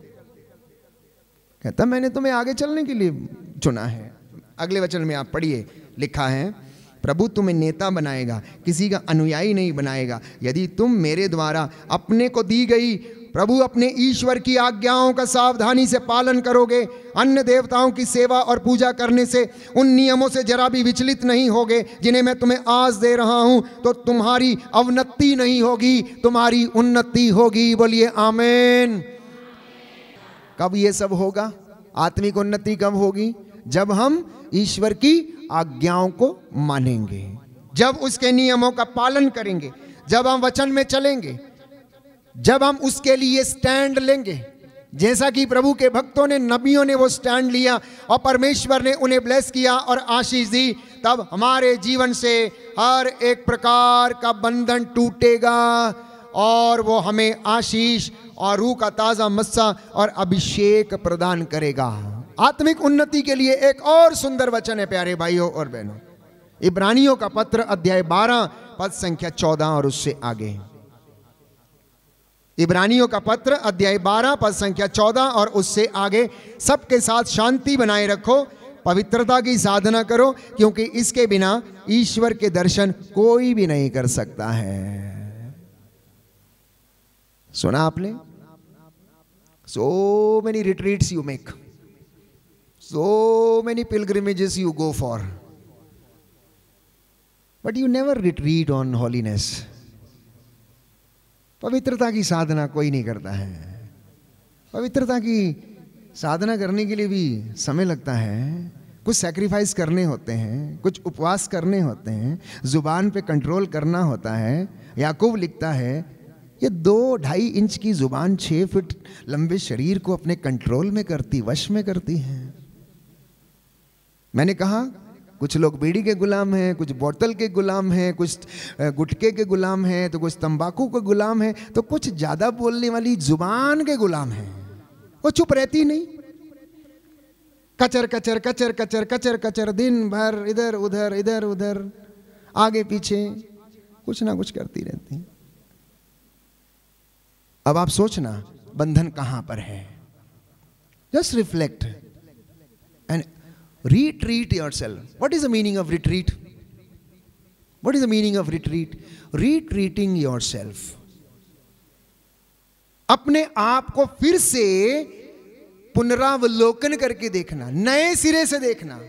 कहता मैंने तुम्हें आगे चलने के लिए चुना है। अगले वचन में आप पढ़िए, लिखा है प्रभु तुम्हें नेता बनाएगा, किसी का अनुयायी नहीं बनाएगा, यदि तुम मेरे द्वारा अपने को दी गई प्रभु अपने ईश्वर की आज्ञाओं का सावधानी से पालन करोगे, अन्य देवताओं की सेवा और पूजा करने से, उन नियमों से जरा भी विचलित नहीं होगे जिन्हें मैं तुम्हें आज दे रहा हूं, तो तुम्हारी अवनति नहीं होगी, तुम्हारी उन्नति होगी। बोलिए आमीन। कब ये सब होगा? आत्मिक उन्नति कब होगी? जब हम ईश्वर की आज्ञाओं को मानेंगे, जब उसके नियमों का पालन करेंगे, जब हम वचन में चलेंगे, जब हम उसके लिए स्टैंड लेंगे, जैसा कि प्रभु के भक्तों ने, नबियों ने वो स्टैंड लिया और परमेश्वर ने उन्हें ब्लेस किया और आशीष दी, तब हमारे जीवन से हर एक प्रकार का बंधन टूटेगा और वो हमें आशीष और रूह का ताजा मस्सा और अभिषेक प्रदान करेगा। आत्मिक उन्नति के लिए एक और सुंदर वचन है प्यारे भाइयों और बहनों, इब्रानियों का पत्र अध्याय 12 पद संख्या 14 और उससे आगे। इब्रानियों का पत्र अध्याय 12 पद संख्या 14 और उससे आगे। सबके साथ शांति बनाए रखो, पवित्रता की साधना करो, क्योंकि इसके बिना ईश्वर के दर्शन कोई भी नहीं कर सकता है। सुना आपने? So many retreats you make, so many pilgrimages you go for, but you never retreat on holiness. पवित्रता की साधना कोई नहीं करता है। पवित्रता की साधना करने के लिए भी समय लगता है, कुछ सैक्रिफाइस करने होते हैं, कुछ उपवास करने होते हैं, जुबान पे कंट्रोल करना होता है। याकूब लिखता है, ये 2-2.5 इंच की जुबान 6 फीट लंबे शरीर को अपने कंट्रोल में करती, वश में करती है। मैंने कहा कुछ लोग बीड़ी के गुलाम हैं, कुछ बोतल के गुलाम हैं, कुछ गुटखे के गुलाम हैं, तो कुछ तंबाकू के गुलाम हैं, तो कुछ ज़्यादा बोलने वाली जुबान के गुलाम हैं। वो चुप रहती नहीं, कचर कचर कचर कचर कचर कचर दिन भर इधर उधर आगे पीछे कुछ ना कुछ करती रहती। अब आप सोचना बंधन कहां पर है। Just reflect and retreat yourself. What is the meaning of retreat? What is the meaning of retreat? Retreating yourself. अपने आप को फिर से पुनरावलोकन करके देखना, नए सिरे से देखना.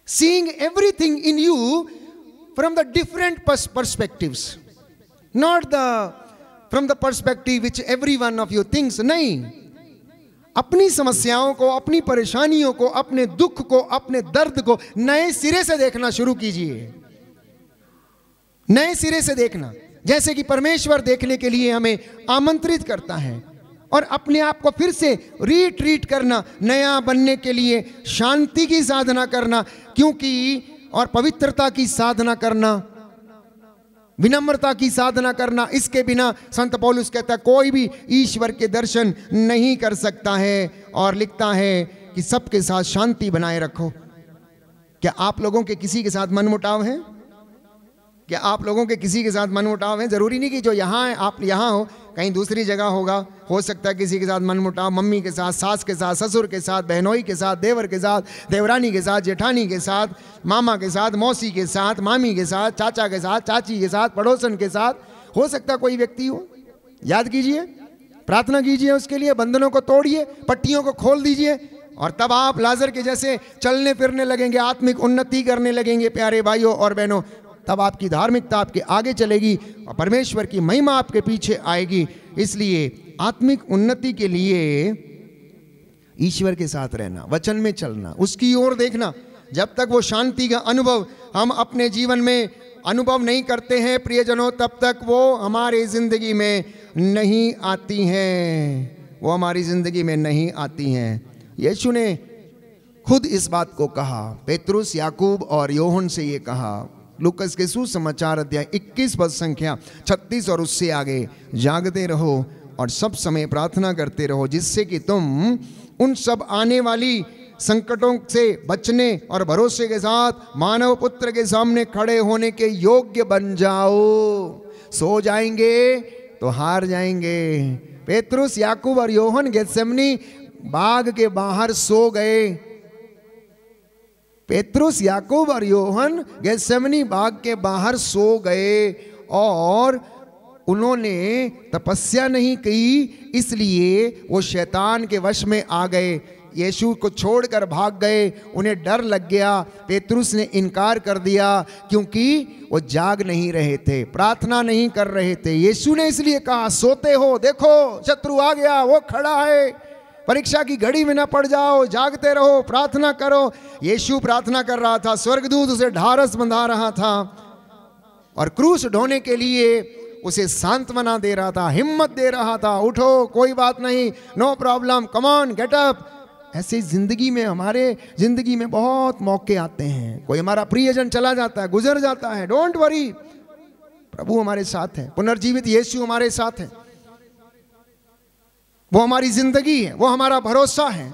Seeing everything in you from the different perspectives. Not from the perspective which every one of you thinks. नहीं, अपनी समस्याओं को, अपनी परेशानियों को, अपने दुख को, अपने दर्द को नए सिरे से देखना शुरू कीजिए. नए सिरे से देखना, जैसे कि परमेश्वर देखने के लिए हमें आमंत्रित करता है. और अपने आप को फिर से रिट्रीट करना, नया बनने के लिए शांति की साधना करना, क्योंकि और पवित्रता की साधना करना, विनम्रता की साधना करना. इसके बिना संत पौलुस कहता है कोई भी ईश्वर के दर्शन नहीं कर सकता है. और लिखता है कि सबके साथ शांति बनाए रखो. क्या आप लोगों के किसी के साथ मनमुटाव है? क्या आप लोगों के किसी के साथ मनमुटाव है? जरूरी नहीं कि जो यहाँ है आप यहाँ हो, कहीं दूसरी जगह होगा. हो सकता है किसी के साथ मनमुटाव, मम्मी के साथ, सास के साथ, ससुर के साथ, बहनोई के साथ, देवर के साथ, देवरानी के साथ, जेठानी के साथ, मामा के साथ, मौसी के साथ, मामी के साथ, चाचा के साथ, चाची के साथ, पड़ोसन के साथ. हो सकता कोई व्यक्ति हो. याद कीजिए, प्रार्थना कीजिए उसके लिए, बंधनों को तोड़िए, पट्टियों को खोल दीजिए, और तब आप लाजर के जैसे चलने फिरने लगेंगे, आत्मिक उन्नति करने लगेंगे. प्यारे भाइयों और बहनों, तब आपकी धार्मिकता आपके आगे चलेगी और परमेश्वर की महिमा आपके पीछे आएगी. इसलिए आत्मिक उन्नति के लिए ईश्वर के साथ रहना, वचन में चलना, उसकी ओर देखना. जब तक वो शांति का अनुभव हम अपने जीवन में अनुभव नहीं करते हैं प्रियजनों, तब तक वो हमारी जिंदगी में नहीं आती हैं. वो हमारी जिंदगी में नहीं आती हैं. यीशु ने खुद इस बात को कहा. पेतरुस, याकूब और योहन से ये कहा. लूकस के सुसमाचार अध्याय 21 पद संख्या 36 और उससे आगे. जागते रहो और सब समय प्रार्थना करते रहो, जिससे कि तुम उन सब आने वाली संकटों से बचने और भरोसे के साथ मानव पुत्र के सामने खड़े होने के योग्य बन जाओ. सो जाएंगे तो हार जाएंगे. पेतरुस, याकूब और योहन गेत्सेमनी बाग के बाहर सो गए. पेतरुस, याकूब और योहन गेत्सेमनी बाग के बाहर सो गए और उन्होंने तपस्या नहीं की, इसलिए वो शैतान के वश में आ गए. यीशु को छोड़कर भाग गए. उन्हें डर लग गया. पेतरुस ने इनकार कर दिया क्योंकि वो जाग नहीं रहे थे, प्रार्थना नहीं कर रहे थे. यीशु ने इसलिए कहा, सोते हो, देखो शत्रु आ गया, वो खड़ा है. परीक्षा की घड़ी में ना पड़ जाओ, जागते रहो, प्रार्थना करो। यीशु प्रार्थना कर रहा था, स्वर्गदूत उसे ढारस बंधा रहा था और क्रूस ढोने के लिए उसे सांत्वना दे रहा था, हिम्मत दे रहा था, उठो, कोई बात नहीं, no problem, come on, get up. ऐसे जिंदगी में, हमारे जिंदगी में बहुत मौके आते हैं। कोई हमारा प्रियजन चला जाता है, गुजर जाता है, डोंट वरी, प्रभु हमारे साथ है, पुनर्जीवित यीशु हमारे साथ है, वो हमारी जिंदगी है, वो हमारा भरोसा है,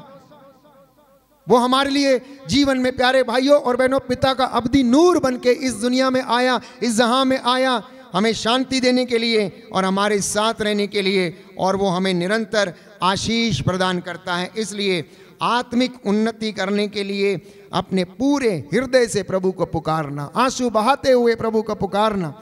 वो हमारे लिए जीवन में, प्यारे भाइयों और बहनों, पिता का अब्दी नूर बन के इस दुनिया में आया, इस जहां में आया, हमें शांति देने के लिए और हमारे साथ रहने के लिए, और वो हमें निरंतर आशीष प्रदान करता है। इसलिए आत्मिक उन्नति करने के लिए अपने पूरे हृदय से प्रभु को पुकारना, आंसू बहाते हुए प्रभु को पुकारना।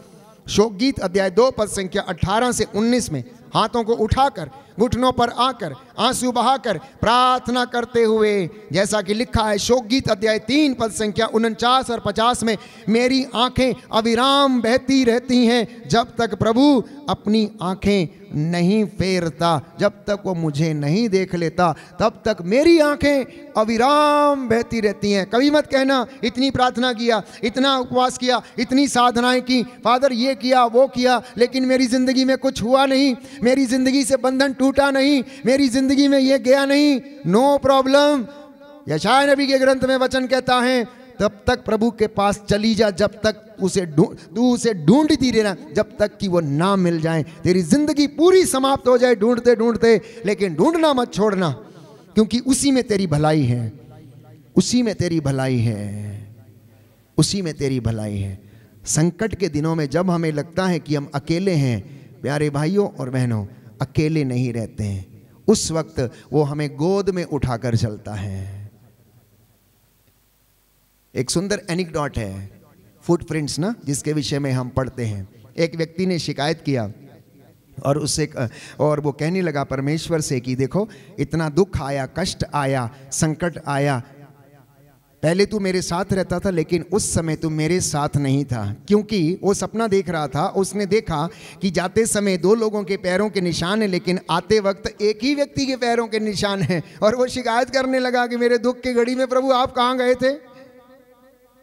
शोक गीत अध्याय 2 पद संख्या 18 से 19 में हाथों को उठाकर, घुटनों पर आकर, आंसू बहाकर प्रार्थना करते हुए, जैसा कि लिखा है शोक गीत अध्याय 3 पद संख्या 49 और 50 में, मेरी आंखें अविराम बहती रहती हैं जब तक प्रभु अपनी आंखें नहीं फेरता, जब तक वो मुझे नहीं देख लेता तब तक मेरी आंखें अविराम बहती रहती हैं। कभी मत कहना इतनी प्रार्थना किया, इतना उपवास किया, इतनी साधनाएं की, फादर ये किया वो किया, लेकिन मेरी जिंदगी में कुछ हुआ नहीं, मेरी जिंदगी से बंधन टूटा नहीं, मेरी जिंदगी में ये गया नहीं। No problem. यशायाह नबी के ग्रंथ में वचन कहता है, तब तक प्रभु के पास चली जा, जब तक तू उसे ढूंढती रहना, जब तक कि वो ना मिल जाए। तेरी जिंदगी पूरी समाप्त हो जाए ढूंढते ढूंढते, लेकिन ढूंढना मत छोड़ना, क्योंकि उसी में तेरी भलाई है, उसी में तेरी भलाई है, उसी में तेरी भलाई है। संकट के दिनों में जब हमें लगता है कि हम अकेले हैं, प्यारे भाइयों और बहनों, अकेले नहीं रहते हैं। उस वक्त वो हमें गोद में उठाकर चलता है। एक सुंदर एनेक्डोट है, फुटप्रिंट्स ना, जिसके विषय में हम पढ़ते हैं। एक व्यक्ति ने शिकायत किया और वो कहने लगा परमेश्वर से कि देखो, इतना दुख आया, कष्ट आया, संकट आया, पहले तू मेरे साथ रहता था, लेकिन उस समय तू मेरे साथ नहीं था। क्योंकि वो सपना देख रहा था, उसने देखा कि जाते समय 2 लोगों के पैरों के निशान है, लेकिन आते वक्त एक ही व्यक्ति के पैरों के निशान हैं। और वो शिकायत करने लगा कि मेरे दुख की घड़ी में प्रभु आप कहाँ गए थे?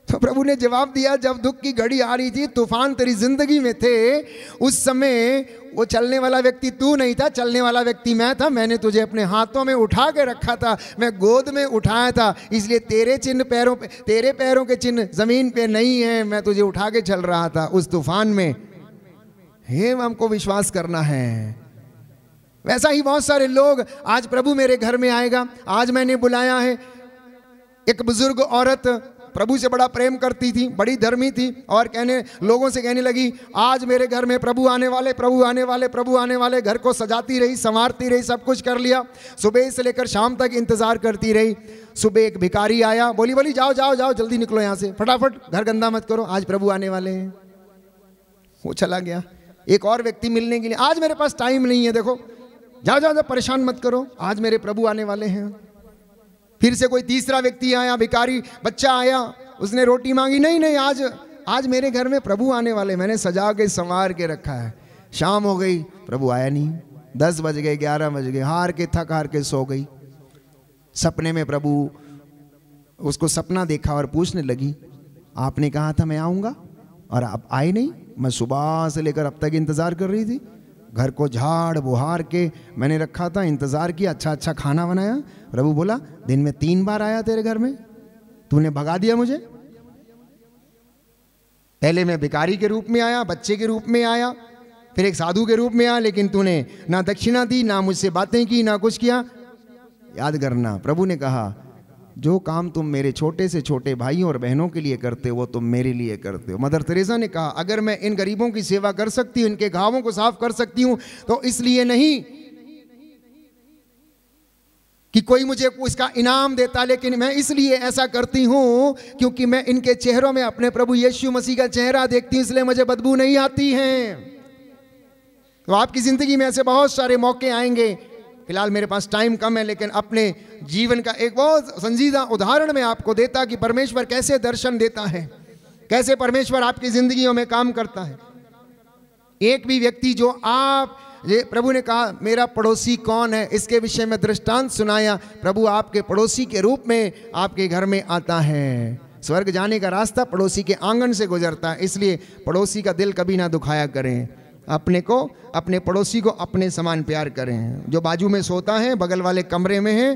तो प्रभु ने जवाब दिया, जब दुख की घड़ी आ रही थी, तूफान तेरी जिंदगी में थे, उस समय वो चलने वाला व्यक्ति तू नहीं था, चलने वाला व्यक्ति मैं था। मैंने तुझे अपने हाथों में उठा के रखा था, मैं गोद में उठाया था, इसलिए तेरे चिन्ह पैरों पे, तेरे पैरों के चिन्ह जमीन पे नहीं है, मैं तुझे उठा के चल रहा था उस तूफान में। हे, हमको विश्वास करना है। वैसा ही बहुत सारे लोग, आज प्रभु मेरे घर में आएगा, आज मैंने बुलाया है। एक बुजुर्ग औरत प्रभु से बड़ा प्रेम करती थी, बड़ी धर्मी थी, और लोगों से कहने लगी, आज मेरे घर में प्रभु आने वाले, प्रभु आने वाले, प्रभु आने वाले। घर को सजाती रही, संवारती रही, सब कुछ कर लिया, सुबह से लेकर शाम तक इंतजार करती रही। सुबह एक भिखारी आया, बोली जाओ जाओ जाओ, जल्दी निकलो यहाँ से, फटाफट, घर गंदा मत करो, आज प्रभु आने वाले हैं। वो चला गया। एक और व्यक्ति मिलने के लिए, आज मेरे पास टाइम नहीं है, देखो, जाओ जाओ, परेशान मत करो, आज मेरे प्रभु आने वाले हैं। फिर से कोई तीसरा व्यक्ति आया, भिखारी बच्चा आया, उसने रोटी मांगी, नहीं, आज मेरे घर में प्रभु आने वाले, मैंने सजा के संवार के रखा है। शाम हो गई, प्रभु आया नहीं, 10 बज गए, 11 बज गए, थक हार के सो गई। सपने में प्रभु उसको सपना देखा और पूछने लगी, आपने कहा था मैं आऊँगा और आप आए नहीं, मैं सुबह से लेकर अब तक इंतज़ार कर रही थी, घर को झाड़ बुहार के मैंने रखा था, इंतज़ार किया, अच्छा खाना बनाया। प्रभु बोला, दिन में 3 बार आया तेरे घर में, तूने भगा दिया मुझे। पहले मैं भिखारी के रूप में आया, बच्चे के रूप में आया, फिर एक साधु के रूप में आया, लेकिन तूने ना दक्षिणा दी, ना मुझसे बातें की, ना कुछ किया। याद करना, प्रभु ने कहा, जो काम तुम मेरे छोटे से छोटे भाइयों और बहनों के लिए करते हो, वो तुम मेरे लिए करते हो। मदर तेरेसा ने कहा, अगर मैं इन गरीबों की सेवा कर सकती हूँ, इनके घावों को साफ कर सकती हूँ, तो इसलिए नहीं कि कोई मुझे इसका इनाम देता, लेकिन मैं इसलिए ऐसा करती हूँ क्योंकि मैं इनके चेहरों में अपने प्रभु यीशु मसीह का चेहरा देखती हूँ, इसलिए मुझे बदबू नहीं आती है। तो आपकी ज़िंदगी में ऐसे बहुत सारे मौके आएंगे। फिलहाल मेरे पास टाइम कम है, लेकिन अपने जीवन का एक बहुत संजीदा उदाहरण मैं आपको देता कि परमेश्वर कैसे दर्शन देता है, कैसे परमेश्वर आपकी ज़िंदगियों में काम करता है। एक भी व्यक्ति जो आप ये प्रभु ने कहा मेरा पड़ोसी कौन है, इसके विषय में दृष्टांत सुनाया। प्रभु आपके पड़ोसी के रूप में आपके घर में आता है। स्वर्ग जाने का रास्ता पड़ोसी के आंगन से गुजरता है, इसलिए पड़ोसी का दिल कभी ना दुखाया करें। अपने को, अपने पड़ोसी को अपने समान प्यार करें। जो बाजू में सोता है, बगल वाले कमरे में है,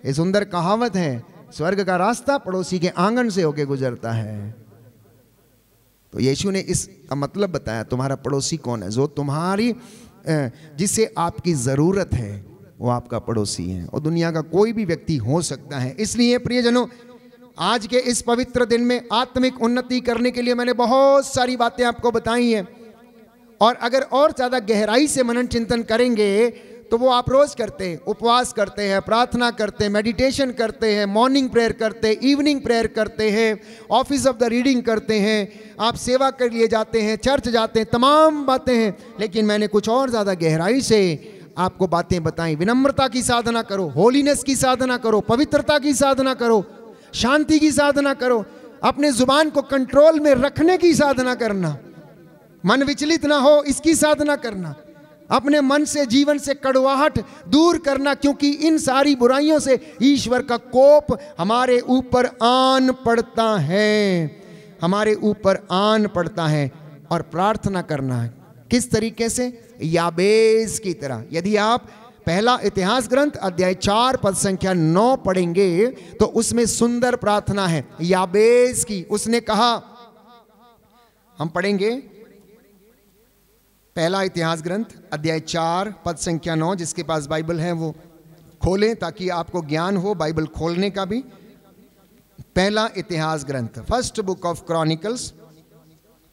ये सुंदर कहावत है, स्वर्ग का रास्ता पड़ोसी के आंगन से होके गुजरता है। तो यीशु ने इसका मतलब बताया, तुम्हारा पड़ोसी कौन है? जो तुम्हारी, जिसे आपकी ज़रूरत है वो आपका पड़ोसी है, और दुनिया का कोई भी व्यक्ति हो सकता है। इसलिए प्रियजनों, आज के इस पवित्र दिन में आत्मिक उन्नति करने के लिए मैंने बहुत सारी बातें आपको बताई हैं, और अगर और ज़्यादा गहराई से मनन चिंतन करेंगे तो वो आप रोज़ करते हैं, उपवास करते हैं, प्रार्थना करते हैं, मेडिटेशन करते हैं, मॉर्निंग प्रेयर करते हैं, इवनिंग प्रेयर करते हैं, ऑफिस ऑफ द रीडिंग करते हैं, आप सेवा के लिए जाते हैं, चर्च जाते हैं, तमाम बातें हैं। लेकिन मैंने कुछ और ज़्यादा गहराई से आपको बातें बताई। विनम्रता की साधना करो, होलीनेस की साधना करो, पवित्रता की साधना करो, शांति की साधना करो, अपने जुबान को कंट्रोल में रखने की साधना करना, मन विचलित ना हो इसकी साधना करना, अपने मन से, जीवन से कड़वाहट दूर करना, क्योंकि इन सारी बुराइयों से ईश्वर का कोप हमारे ऊपर आन पड़ता है, हमारे ऊपर आन पड़ता है। और प्रार्थना करना है किस तरीके से? याबेस की तरह। यदि आप पहला इतिहास ग्रंथ अध्याय 4 पद संख्या 9 पढ़ेंगे तो उसमें सुंदर प्रार्थना है याबेस की। उसने कहा, हम पढ़ेंगे पहला इतिहास ग्रंथ अध्याय 4 पद संख्या 9। जिसके पास बाइबल है वो खोलें ताकि आपको ज्ञान हो बाइबल खोलने का भी। पहला इतिहास ग्रंथ, first book of Chronicles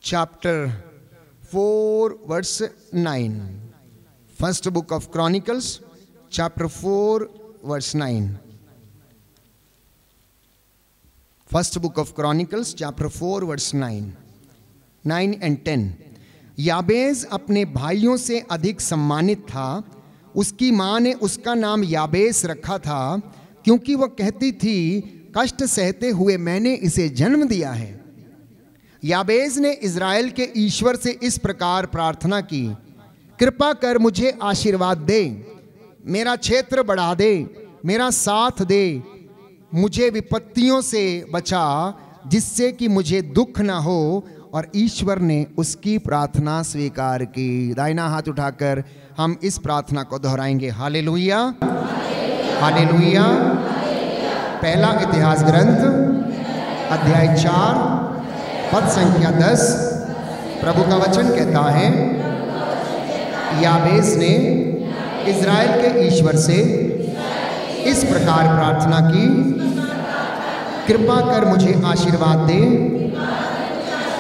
chapter 4 verse 9। First book of Chronicles chapter 4 verse 9। First book of Chronicles chapter 4 verse 9 and 10। याबेस अपने भाइयों से अधिक सम्मानित था। उसकी माँ ने उसका नाम याबेस रखा था क्योंकि वह कहती थी, कष्ट सहते हुए मैंने इसे जन्म दिया है। याबेस ने इज़राइल के ईश्वर से इस प्रकार प्रार्थना की, कृपा कर मुझे आशीर्वाद दे, मेरा क्षेत्र बढ़ा दे, मेरा साथ दे, मुझे विपत्तियों से बचा जिससे कि मुझे दुख ना हो। और ईश्वर ने उसकी प्रार्थना स्वीकार की। दाहिना हाथ उठाकर हम इस प्रार्थना को दोहराएंगे, हालेलुया हालेलुया। पहला इतिहास ग्रंथ अध्याय 4 पद संख्या 10। प्रभु का वचन कहता है, याबेस ने इज़राइल के ईश्वर से इस प्रकार प्रार्थना की, कृपा कर मुझे आशीर्वाद दे,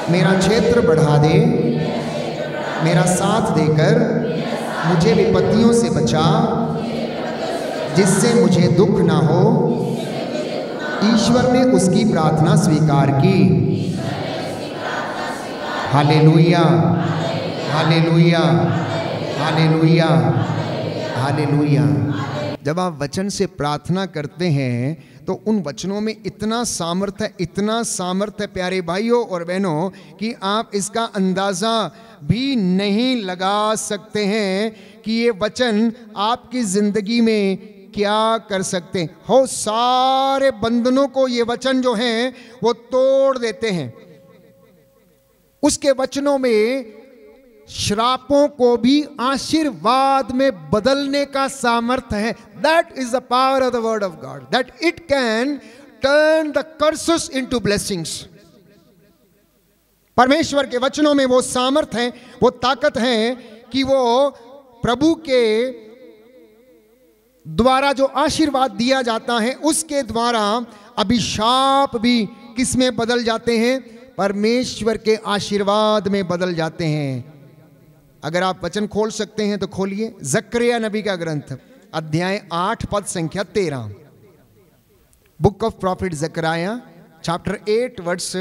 मेरा क्षेत्र बढ़ा दे, मेरा साथ देकर मुझे विपत्तियों से बचा जिससे मुझे दुख ना हो। ईश्वर ने उसकी प्रार्थना स्वीकार की। Hallelujah hallelujah hallelujah hallelujah. जब आप वचन से प्रार्थना करते हैं तो उन वचनों में इतना सामर्थ्य, इतना सामर्थ्य प्यारे भाइयों और बहनों कि आप इसका अंदाज़ा भी नहीं लगा सकते हैं कि ये वचन आपकी ज़िंदगी में क्या कर सकते हो। सारे बंधनों को ये वचन जो हैं वो तोड़ देते हैं। उसके वचनों में श्रापों को भी आशीर्वाद में बदलने का सामर्थ्य है। That is the power of the word of God, that it can turn the curses into blessings. परमेश्वर के वचनों में वो सामर्थ्य है, वो ताकत है कि वो प्रभु के द्वारा जो आशीर्वाद दिया जाता है उसके द्वारा अभिशाप भी किस में बदल जाते हैं? परमेश्वर के आशीर्वाद में बदल जाते हैं। अगर आप वचन खोल सकते हैं तो खोलिए, जकरिया नबी का ग्रंथ अध्याय 8 पद संख्या 13। बुक ऑफ प्रॉफिट जकरिया चैप्टर 8 वर्स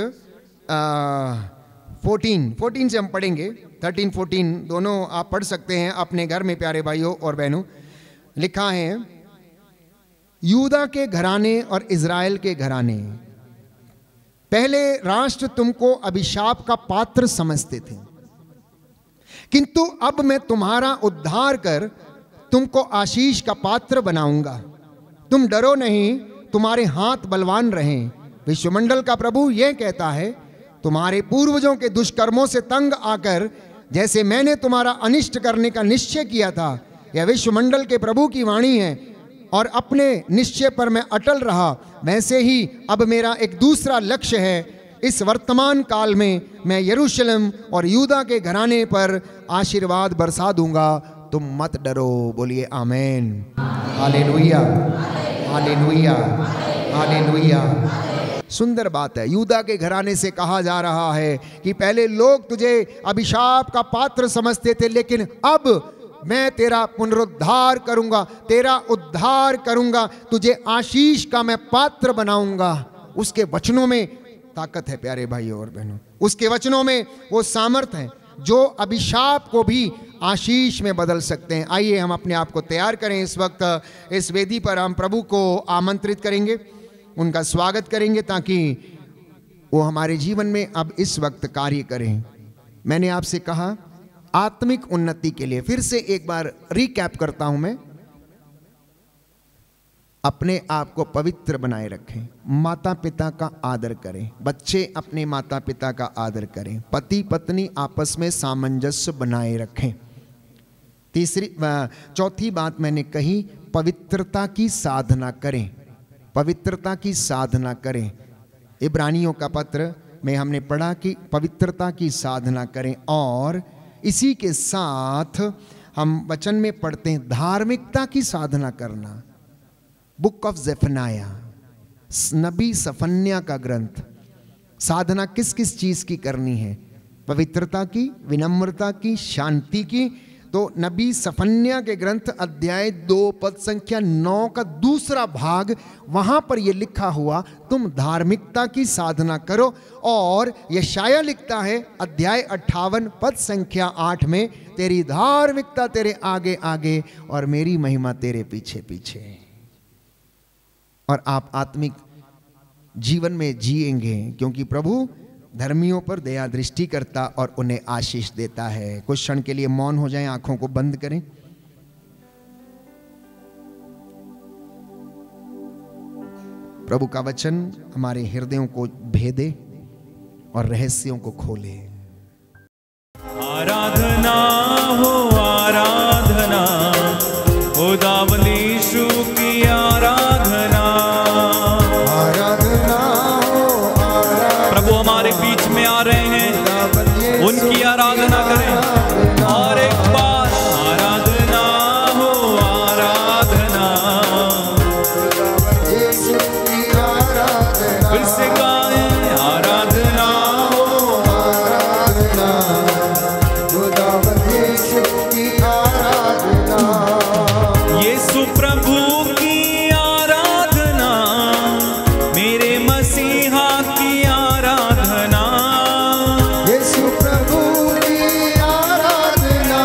14 से हम पढ़ेंगे। 13-14 दोनों आप पढ़ सकते हैं अपने घर में प्यारे भाइयों और बहनों। लिखा है, यूदा के घराने और इज़राइल के घराने, पहले राष्ट्र तुमको अभिशाप का पात्र समझते थे, किंतु अब मैं तुम्हारा उद्धार कर तुमको आशीष का पात्र बनाऊंगा। तुम डरो नहीं, तुम्हारे हाथ बलवान रहें। विश्वमंडल का प्रभु यह कहता है, तुम्हारे पूर्वजों के दुष्कर्मों से तंग आकर जैसे मैंने तुम्हारा अनिष्ट करने का निश्चय किया था, यह विश्वमंडल के प्रभु की वाणी है, और अपने निश्चय पर मैं अटल रहा, वैसे ही अब मेरा एक दूसरा लक्ष्य है। इस वर्तमान काल में मैं यरूशलेम और यूदा के घराने पर आशीर्वाद बरसा दूंगा। तुम मत डरो। बोलिए आमेन। Hallelujah, hallelujah, hallelujah. सुंदर बात है। यूदा के घराने से कहा जा रहा है कि पहले लोग तुझे अभिशाप का पात्र समझते थे, लेकिन अब मैं तेरा पुनरुद्धार करूंगा, तेरा उद्धार करूंगा, तुझे आशीष का मैं पात्र बनाऊंगा। उसके वचनों में ताकत है प्यारे भाइयों और बहनों, उसके वचनों में वो सामर्थ है जो अभिशाप को भी आशीष में बदल सकते हैं। आइए हम अपने आप को तैयार करें। इस वक्त इस वेदी पर हम प्रभु को आमंत्रित करेंगे, उनका स्वागत करेंगे, ताकि वो हमारे जीवन में अब इस वक्त कार्य करें। मैंने आपसे कहा आत्मिक उन्नति के लिए, फिर से एक बार रिकैप करता हूं मैं, अपने आप को पवित्र बनाए रखें, माता पिता का आदर करें, बच्चे अपने माता पिता का आदर करें, पति पत्नी आपस में सामंजस्य बनाए रखें। चौथी बात मैंने कही, पवित्रता की साधना करें, पवित्रता की साधना करें। इब्रानियों का पत्र में हमने पढ़ा कि पवित्रता की साधना करें, और इसी के साथ हम वचन में पढ़ते हैं धार्मिकता की साधना करना। बुक ऑफ ज़ेफनाया, नबी सफन्या का ग्रंथ। साधना किस किस चीज़ की करनी है? पवित्रता की, विनम्रता की, शांति की। तो नबी सफन्या के ग्रंथ अध्याय 2 पद संख्या 9 का दूसरा भाग, वहां पर यह लिखा हुआ, तुम धार्मिकता की साधना करो। और यशाया लिखता है अध्याय 58 पद संख्या 8 में, तेरी धार्मिकता तेरे आगे आगे और मेरी महिमा तेरे पीछे पीछे। और आप आत्मिक जीवन में जिएंगे, क्योंकि प्रभु धर्मियों पर दया दृष्टि करता और उन्हें आशीष देता है। कुछ क्षण के लिए मौन हो जाएं, आंखों को बंद करें। प्रभु का वचन हमारे हृदयों को भेदे और रहस्यों को खोले। आराधना हो आराधना, खुदावंद यीशु की आराधना। प्रभु हमारे बीच में आ रहे हैं, उनकी आराधना करें। और एक बार आराधना हो आराधना, फिर से गाएं आराधना हो आराधना, यीशु प्रभु की आराधना, मेरे मसीहा की आराधना, यीशु प्रभु की आराधना,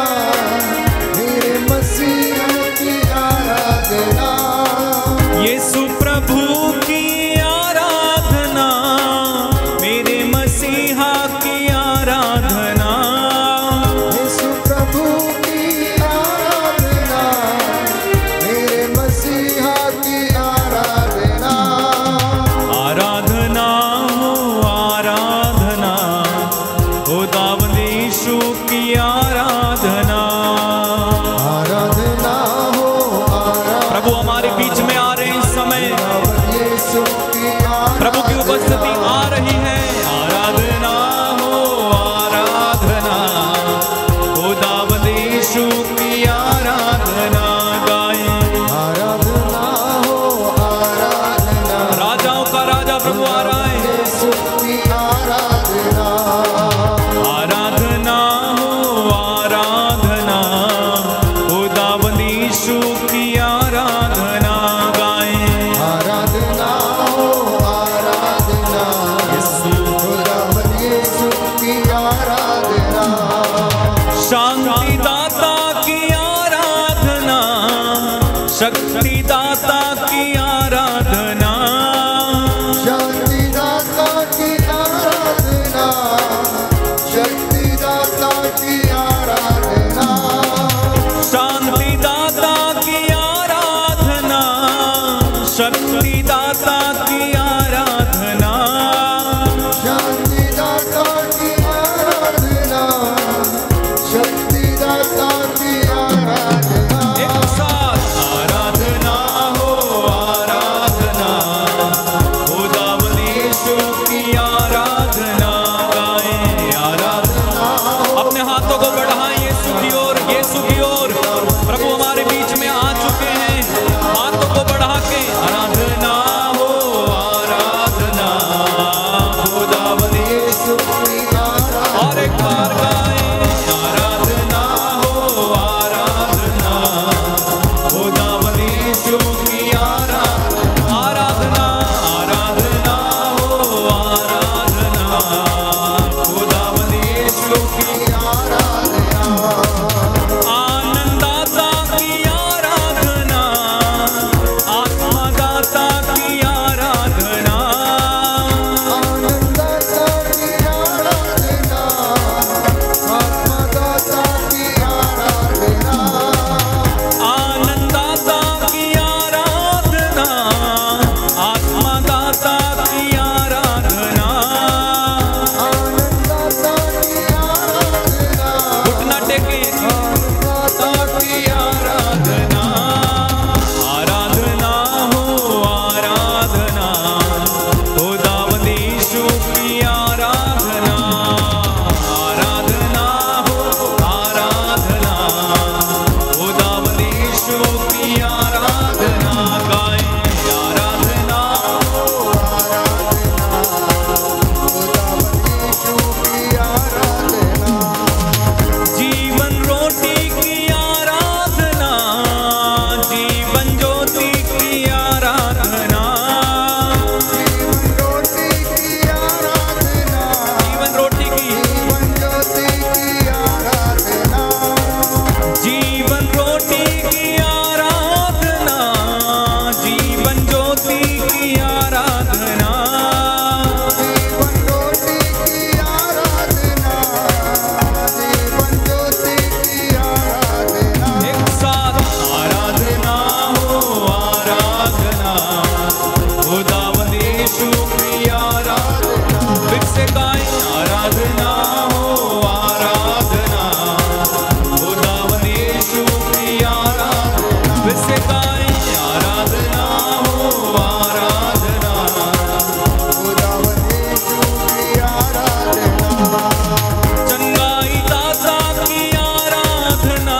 मेरे मसीहा की आराधना, यीशु प्रभु की आराधना, मेरे मसीहा की आराधना, यीशु प्रभु की आराधना, मेरे मसीहा की आराधना। आराधना हो आराधना, खुदावंद यीशु की आराधना। आराधना हो आराधना, प्रभु हमारे बीच में आ रहे हैं इस समय, यीशु की आराधना, प्रभु की उपस्थिति आ रही है। आराधना हो आराधना, खुदावंद यीशु की आराधना गाएं। आराधना हो आराधना, राजाओं का राजा प्रभु आ रहा है। यीशु की आराधना। आराधना हो आराधना, खुदावंद यीशु की आराधना गाएं। आराधना हो आराधना, खुदावंद यीशु की आराधना। शांति दाता की आराधना, शक्ति दाता की आराधना, शांतिदाता की आराधना, शक्तिदाता की आराधना। शक्तिदाता की आराधना, शक्तिदाता की आराधना, शक्तिदाता की आराधना। एक साथ आराधना हो आराधना, खुदावंद यीशु की आराधना गाएं आराधना। अपने हाथों को बढ़ाएं यीशु की ओर, यीशु की ओर। प्रभु हमारे बीच में आ चुके हैं, हाथों को बढ़ा के आराधना हो आराधना, खुदावंद यीशु की आराधना। और एक बार गाएं आराधना हो आराधना, खुदावंद यीशु की आराधना। आराधना आराधना हो आराधना, खुदावंद यीशु की आराधना। आनंददाता की आराधना, आत्मादाता की आराधना, आनंददाता की आराधना, आत्मदाता की आराधना। आनंददाता की आराधना, आत्मादाता की आराधना। आनंददाता की आराधना, घुटना टेके आत्मदाता की आराधना। आराधना हो आराधना, खुदावंद यीशु की आराधना। आराधना हो आराधना, खुदावंद यीशु की आराधना गाएं आराधना हो जीवन रोटी की आराधना, जीवन ज्योति की आराधना, रोटी की आराधना, जीवन रोटी की, जीवन ज्योति की आराधना। जीवन रोटी की आराधना, जीवन ज्योति की आराधना। जीवन रोटी की आराधना, जीवन ज्योति की आराधना। एक साथ आराधना हो आराधना, खुदावंद यीशु की आराधना। फिर से गाएं आराधना हो आराधना, खुदावंद यीशु की आराधना। फिर से गाएं आराधना हो आराधना। खुदावंद यीशु की आराधना। चंगाई दाता की आराधना,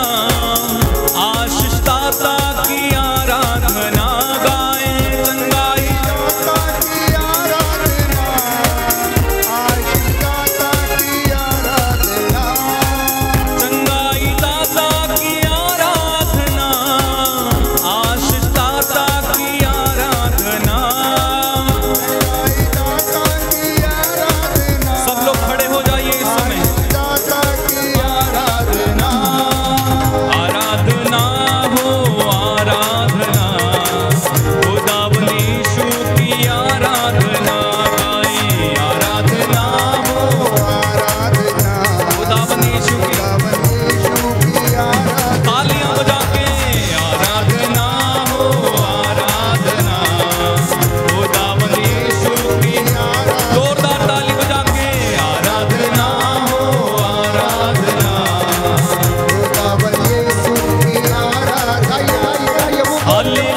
आशीष दाता की आराधना गाएं। चंगाई दाता की आराधना, आशीष दाता की आराधना। चंगाई दाता की आराधना, आशीष दाता की आराधना। दाता की आराधना, सब लोग खड़े हो जाइए इस समय। दाता की आराधना। आराधना हो आराधना, खुदावंद यीशु की आराधना गाएं। आराधना हो आराधना, खुदावंद यीशु की, खुदावंद यीशु की आराधना। तालियां बजा के आराधना हो आराधना, खुदावंद यीशु की जोरदार ताली बजा के आराधना हो आराधना। खुदावंद यीशु की आराधना। गाइए, गाइए, गाइए, वो हालेलुया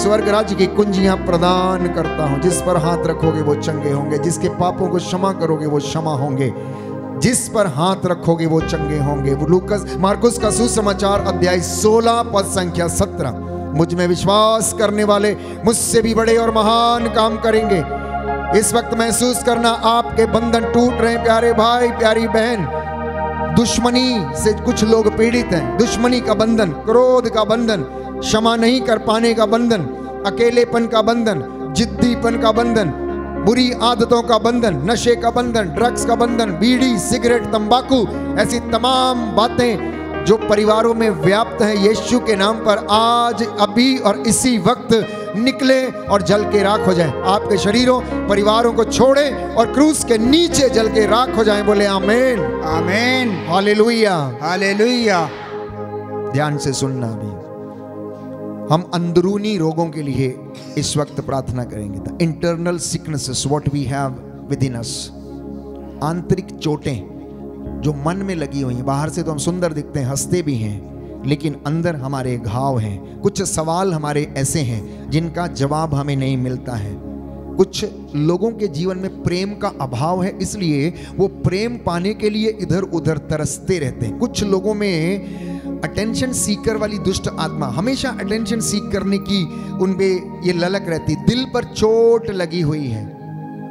स्वर्ग राज्य की कुंजियां प्रदान करता हूं। जिस पर हाथ रखोगे वो चंगे होंगे, जिसके पापों को क्षमा करोगे वो क्षमा होंगे, जिस पर हाथ रखोगे वो चंगे होंगे। वो मार्कुस का सुसमाचार अध्याय 16 पद संख्या 17। मुझ में विश्वास करने वाले मुझसे भी बड़े और महान काम करेंगे। इस वक्त महसूस करना आपके बंधन टूट रहे हैं प्यारे भाई प्यारी बहन। दुश्मनी से कुछ लोग पीड़ित हैं। दुश्मनी का बंधन, क्रोध का बंधन, क्षमा नहीं कर पाने का बंधन, अकेलेपन का बंधन, जिद्दीपन का बंधन, बुरी आदतों का बंधन, नशे का बंधन, ड्रग्स का बंधन, बीड़ी, सिगरेट, तंबाकू, ऐसी तमाम बातें जो परिवारों में व्याप्त हैं, यीशु के नाम पर आज अभी और इसी वक्त निकले और जल के राख हो जाएं। आपके शरीरों परिवारों को छोड़े और क्रूस के नीचे जल के राख हो जाएं। बोले आमीन, आमीन, हालेलुया, हालेलुया। ध्यान से सुनना। भी हम अंदरूनी रोगों के लिए इस वक्त प्रार्थना करेंगे। The internal sicknesses what we have within us, आंतरिक चोटें जो मन में लगी हुई हैं। बाहर से तो हम सुंदर दिखते हैं, हंसते भी हैं, लेकिन अंदर हमारे घाव हैं। कुछ सवाल हमारे ऐसे हैं जिनका जवाब हमें नहीं मिलता है। कुछ लोगों के जीवन में प्रेम का अभाव है, इसलिए वो प्रेम पाने के लिए इधर उधर तरसते रहते हैं। कुछ लोगों में अटेंशन सीकर वाली दुष्ट आत्मा, हमेशा अटेंशन सीख करने की उनमें ये ललक रहती, दिल पर चोट लगी हुई है।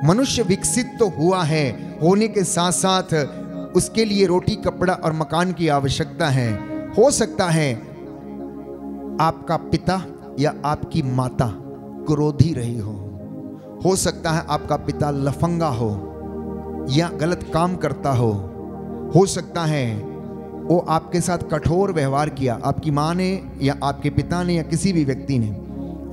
मनुष्य विकसित तो हुआ है, होने के साथ साथ उसके लिए रोटी, कपड़ा और मकान की आवश्यकता है। हो सकता है आपका पिता या आपकी माता क्रोधी रही हो सकता है आपका पिता लफंगा हो या गलत काम करता हो सकता है वो आपके साथ कठोर व्यवहार किया, आपकी माँ ने या आपके पिता ने या किसी भी व्यक्ति ने।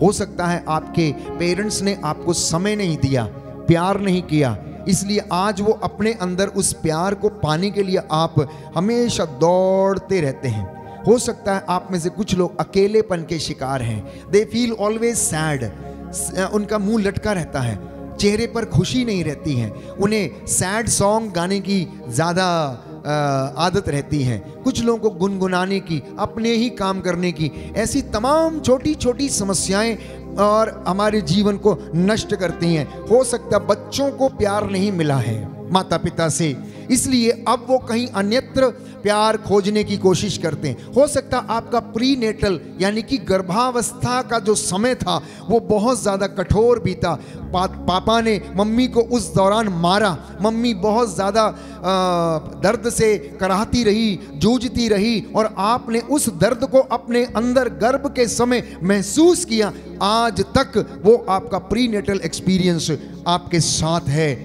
हो सकता है आपके पेरेंट्स ने आपको समय नहीं दिया, प्यार नहीं किया, इसलिए आज वो अपने अंदर उस प्यार को पाने के लिए आप हमेशा दौड़ते रहते हैं। हो सकता है आप में से कुछ लोग अकेलेपन के शिकार हैं। दे फील ऑलवेज सैड, उनका मुंह लटका रहता है, चेहरे पर खुशी नहीं रहती है, उन्हें सैड सॉन्ग गाने की ज़्यादा आदत रहती है, कुछ लोगों को गुनगुनाने की, अपने ही काम करने की। ऐसी तमाम छोटी छोटी समस्याएं और हमारे जीवन को नष्ट करती हैं। हो सकता है बच्चों को प्यार नहीं मिला है माता पिता से, इसलिए अब वो कहीं अन्यत्र प्यार खोजने की कोशिश करते हैं। हो सकता आपका प्रीनेटल यानी कि गर्भावस्था का जो समय था वो बहुत ज़्यादा कठोर बीता। पापा ने मम्मी को उस दौरान मारा, मम्मी बहुत ज़्यादा दर्द से कराहती रही, जूझती रही, और आपने उस दर्द को अपने अंदर गर्भ के समय महसूस किया। आज तक वो आपका प्रीनेटल एक्सपीरियंस आपके साथ है।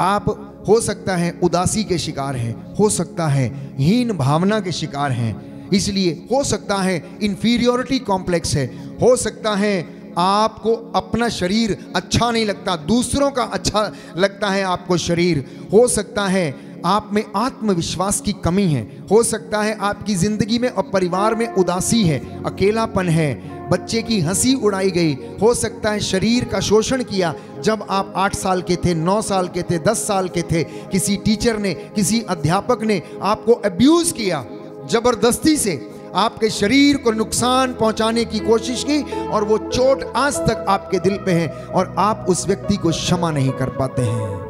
आप हो सकता है उदासी के शिकार हैं, हो सकता है हीन भावना के शिकार हैं, इसलिए हो सकता है इंफीरियोरिटी कॉम्प्लेक्स है, हो सकता है आपको अपना शरीर अच्छा नहीं लगता, दूसरों का अच्छा लगता है आपको शरीर। हो सकता है आप में आत्मविश्वास की कमी है, हो सकता है आपकी ज़िंदगी में और परिवार में उदासी है, अकेलापन है, बच्चे की हंसी उड़ाई गई। हो सकता है शरीर का शोषण किया जब आप 8 साल के थे, 9 साल के थे, 10 साल के थे, किसी टीचर ने, किसी अध्यापक ने आपको अब्यूज़ किया, ज़बरदस्ती से आपके शरीर को नुकसान पहुंचाने की कोशिश की, और वो चोट आज तक आपके दिल पे है और आप उस व्यक्ति को क्षमा नहीं कर पाते हैं।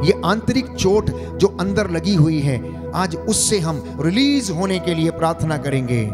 ये आंतरिक चोट जो अंदर लगी हुई है, आज उससे हम रिलीज होने के लिए प्रार्थना करेंगे,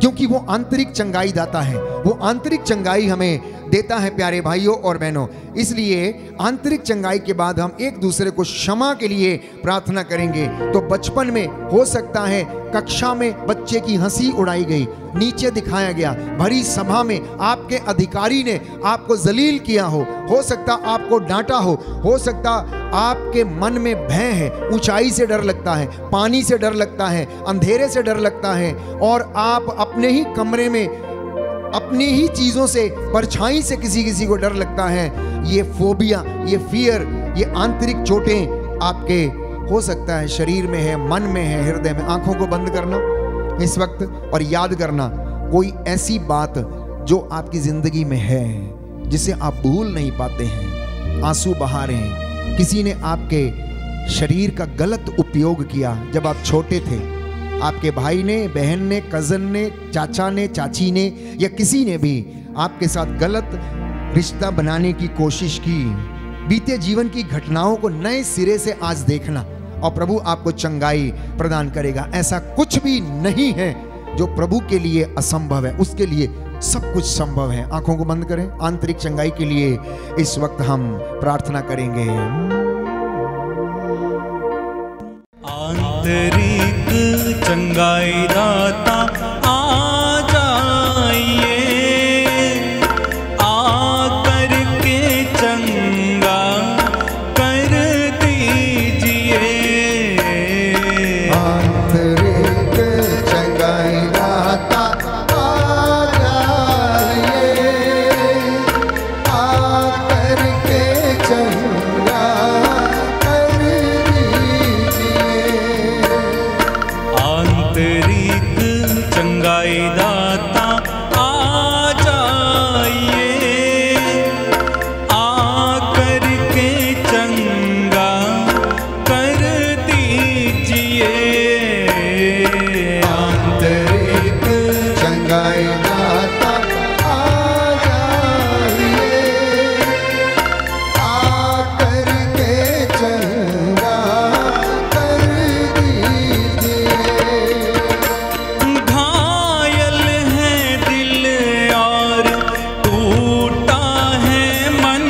क्योंकि वो आंतरिक चंगाई दाता है। वो आंतरिक चंगाई हमें देता है प्यारे भाइयों और बहनों। इसलिए आंतरिक चंगाई के बाद हम एक दूसरे को क्षमा के लिए प्रार्थना करेंगे। तो बचपन में हो सकता है कक्षा में बच्चे की हंसी उड़ाई गई, नीचे दिखाया गया, भरी सभा में आपके अधिकारी ने आपको जलील किया हो सकता आपको डांटा हो सकता आपके मन में भय है, ऊंचाई से डर लगता है, पानी से डर लगता है, अंधेरे से डर लगता है, और आप अपने ही कमरे में अपनी ही चीज़ों से, परछाई से किसी को डर लगता है। ये फोबिया, ये फियर, ये आंतरिक चोटें आपके हो सकता है शरीर में है, मन में है, हृदय में। आंखों को बंद करना इस वक्त और याद करना कोई ऐसी बात जो आपकी ज़िंदगी में है जिसे आप भूल नहीं पाते हैं। आंसू बहा रहे हैं, किसी ने आपके शरीर का गलत उपयोग किया जब आप छोटे थे, आपके भाई ने, बहन ने, कज़न ने, चाचा ने, चाची ने या किसी ने भी आपके साथ गलत रिश्ता बनाने की कोशिश की, बीते जीवन की घटनाओं को नए सिरे से आज देखना, और प्रभु आपको चंगाई प्रदान करेगा। ऐसा कुछ भी नहीं है जो प्रभु के लिए असंभव है, उसके लिए सब कुछ संभव है। आंखों को बंद करें, आंतरिक चंगाई के लिए इस वक्त हम प्रार्थना करेंगे। आंतरिक चंगाई दाता आ जाइए, आकर के चंगा कर दीजिए। आंतरिक चंगाई दाता आ जाइए, आकर के चंगा कर दीजिए। आंतरिक चंगाई दाता आ जाइए, आकर के चंगा कर दीजिए। आंतरिक चंगाई दाता आ जाइए, आकर के चंगा कर दीजिए। घायल है दिल और टूटा है मन,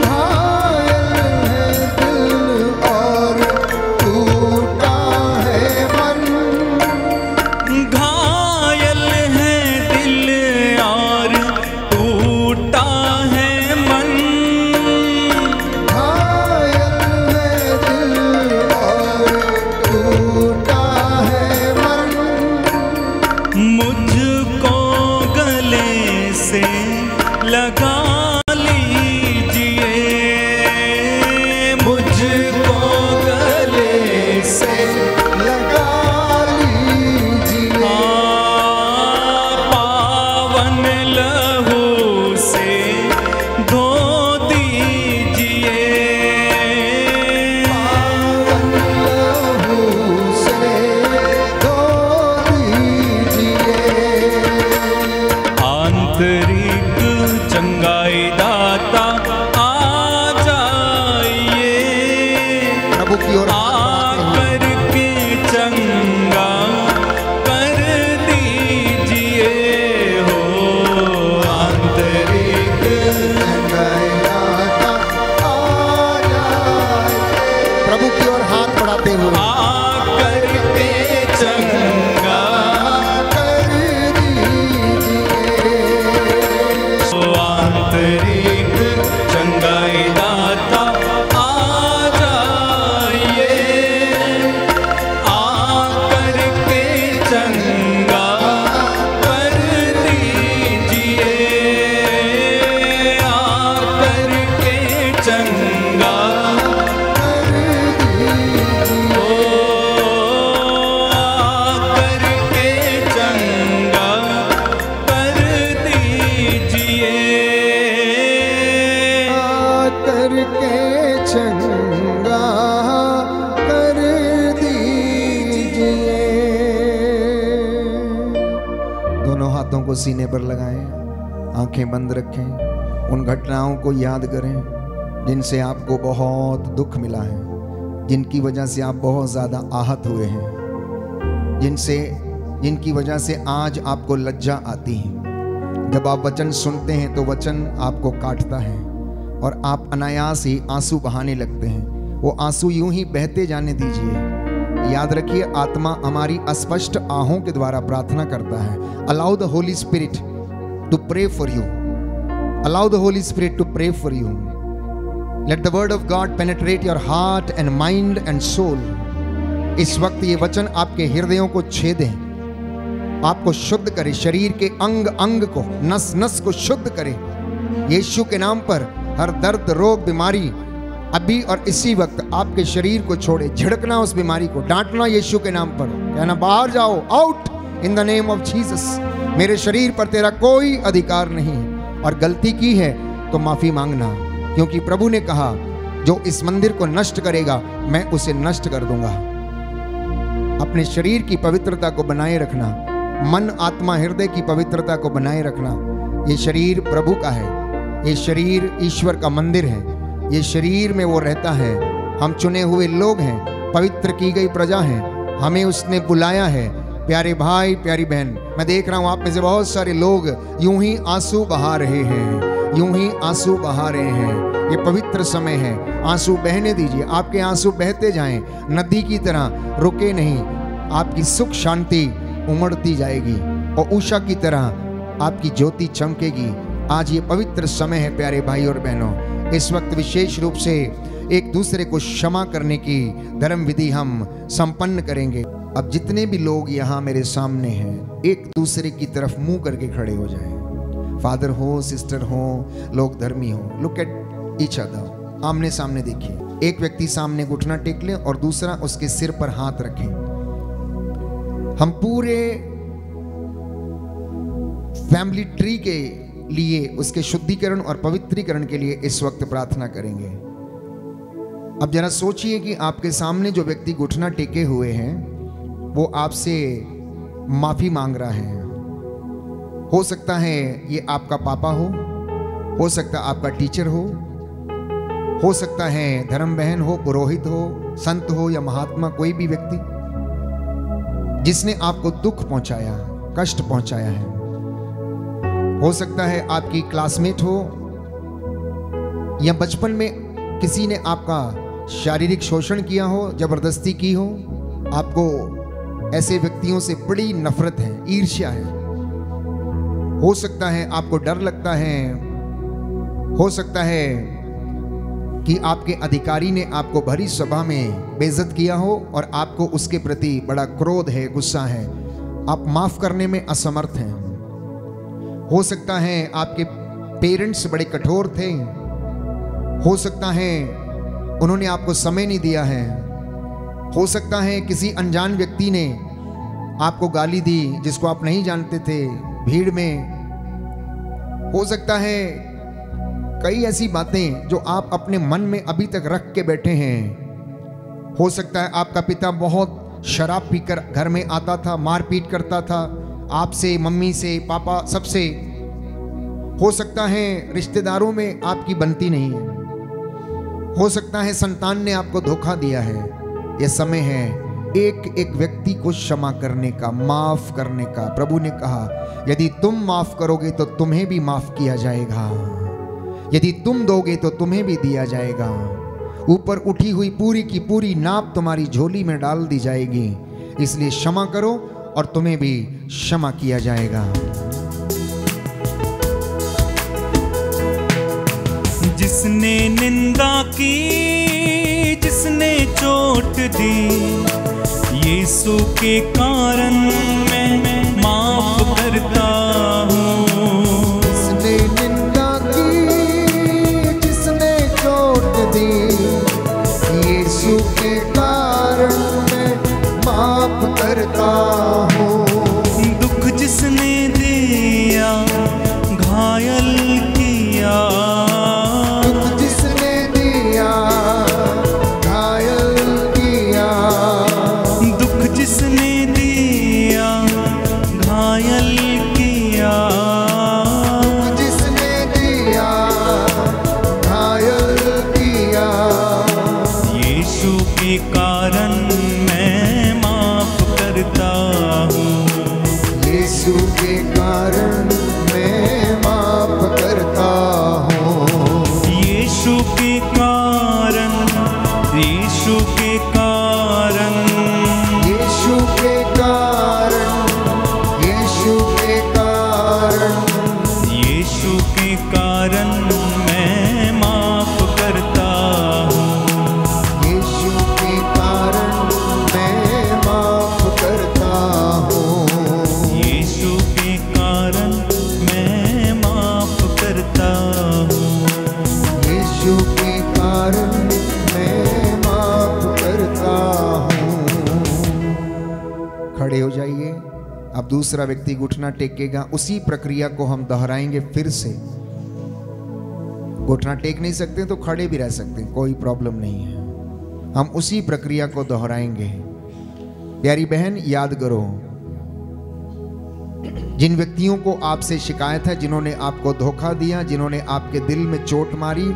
घायल है दिल और टूटा है मन, घायल है दिल और टूटा है मन। घायल है दिल और टूटा है मन। मुझको गले से लगा लीजिए, मुझको गले से लगा लीजिए। पावन लहू से धो दीजिए। पावन लहू से धो दीजिए। आंतरिक चंगाई दाता आ जाइए, प्रभु की ओर आकर के चंगा कर दीजिए हो। आंतरिक चंगाई दाता आ जाए। प्रभु की ओर हाथ बढ़ाते हुए आकर के चंगा कर दीजिए। आंतरिक चंगाई दाता आ जाइए, आकर के चंगा कर दीजिए। आकर के चंगा ओ, आकर के चंगा कर दीजिए। आकर के चंगा कर दीजिए। दोनों हाथों को सीने पर लगाएं, आंखें बंद रखें, उन घटनाओं को याद करें जिनसे आपको बहुत दुख मिला है, जिनकी वजह से आप बहुत ज़्यादा आहत हुए हैं, जिनकी वजह से आज आपको लज्जा आती है। जब आप वचन सुनते हैं तो वचन आपको काटता है और आप अनायास ही आंसू बहाने लगते हैं। वो आंसू यूं ही बहते जाने दीजिए। याद रखिए, आत्मा हमारी अस्पष्ट आहों के द्वारा प्रार्थना करता है। Allow the Holy Spirit to pray for you, allow the Holy Spirit to pray for you. Let the word of God penetrate your heart and mind and soul. इस वक्त ये वचन आपके हृदयों को छेदे, आपको शुद्ध करे, शरीर के अंग अंग को, नस नस को शुद्ध करे। यीशु के नाम पर हर दर्द, रोग, बीमारी अभी और इसी वक्त आपके शरीर को छोड़े। झिड़कना उस बीमारी को, डांटना यीशु के नाम पर, कहना बाहर जाओ, out in the name of Jesus. मेरे शरीर पर तेरा कोई अधिकार नहीं। और गलती की है तो माफी मांगना, क्योंकि प्रभु ने कहा जो इस मंदिर को नष्ट करेगा मैं उसे नष्ट कर दूंगा। अपने शरीर की पवित्रता को बनाए रखना, मन आत्मा हृदय की पवित्रता को बनाए रखना। ये शरीर प्रभु का है, ये शरीर ईश्वर का मंदिर है, ये शरीर में वो रहता है। हम चुने हुए लोग हैं, पवित्र की गई प्रजा हैं, हमें उसने बुलाया है। प्यारे भाई प्यारी बहन, मैं देख रहा हूँ आप में से बहुत सारे लोग यूं ही आंसू बहा रहे हैं, यूं ही आंसू बहा रहे हैं। ये पवित्र समय है, आंसू बहने दीजिए। आपके आंसू बहते जाएं, नदी की तरह रुके नहीं। आपकी सुख शांति उमड़ती जाएगी और उषा की तरह आपकी ज्योति चमकेगी। आज ये पवित्र समय है प्यारे भाई और बहनों। इस वक्त विशेष रूप से एक दूसरे को क्षमा करने की धर्म विधि हम संपन्न करेंगे। अब जितने भी लोग यहाँ मेरे सामने हैं, एक दूसरे की तरफ मुंह करके खड़े हो जाएं। फादर हो, सिस्टर हो, लोग धर्मी हो, लुक एट ईच अदर। आमने सामने देखिए। एक व्यक्ति सामने घुटना टेक ले और दूसरा उसके सिर पर हाथ रखें। हम पूरे फैमिली ट्री के लिए, उसके शुद्धिकरण और पवित्रीकरण के लिए इस वक्त प्रार्थना करेंगे। अब जरा सोचिए कि आपके सामने जो व्यक्ति घुटना टेके हुए हैं वो आपसे माफी मांग रहा है। हो सकता है ये आपका पापा हो सकता है आपका टीचर हो सकता है धर्म बहन हो, पुरोहित हो, संत हो या महात्मा, कोई भी व्यक्ति जिसने आपको दुख पहुंचाया, कष्ट पहुंचाया है। हो सकता है आपकी क्लासमेट हो या बचपन में किसी ने आपका शारीरिक शोषण किया हो, जबरदस्ती की हो। आपको ऐसे व्यक्तियों से बड़ी नफरत है, ईर्ष्या है। हो सकता है आपको डर लगता है, हो सकता है कि आपके अधिकारी ने आपको भरी सभा में बेइज्जत किया हो और आपको उसके प्रति बड़ा क्रोध है, गुस्सा है, आप माफ करने में असमर्थ हैं। हो सकता है आपके पेरेंट्स बड़े कठोर थे, हो सकता है उन्होंने आपको समय नहीं दिया है, हो सकता है किसी अनजान व्यक्ति ने आपको गाली दी जिसको आप नहीं जानते थे भीड़ में। हो सकता है कई ऐसी बातें जो आप अपने मन में अभी तक रख के बैठे हैं। हो सकता है आपका पिता बहुत शराब पीकर घर में आता था, मारपीट करता था आपसे, मम्मी से, पापा, सबसे। हो सकता है रिश्तेदारों में आपकी बनती नहीं है, हो सकता है संतान ने आपको धोखा दिया है। यह समय है एक एक व्यक्ति को क्षमा करने का, माफ करने का। प्रभु ने कहा यदि तुम माफ करोगे तो तुम्हें भी माफ किया जाएगा, यदि तुम दोगे तो तुम्हें भी दिया जाएगा। ऊपर उठी हुई पूरी की पूरी नाप तुम्हारी झोली में डाल दी जाएगी। इसलिए क्षमा करो और तुम्हें भी क्षमा किया जाएगा। जिसने निंदा की, जिसने चोट दी, यीशु के कारण मैं माफ करता हूँ। जिसने निंदा की, जिसने चोट दी, यीशु के कारण मैं माफ करता हूँ। दुख जिसने दिया, घायल किया, अब दूसरा व्यक्ति घुटना टेकेगा। उसी प्रक्रिया को हम दोहराएंगे फिर से। घुटना टेक नहीं सकते तो खड़े भी रह सकते हैं, कोई प्रॉब्लम नहीं है। हम उसी प्रक्रिया को दोहराएंगे। प्यारी बहन याद करो, जिन व्यक्तियों को आपसे शिकायत है, जिन्होंने आपको धोखा दिया, जिन्होंने आपके दिल में चोट मारी,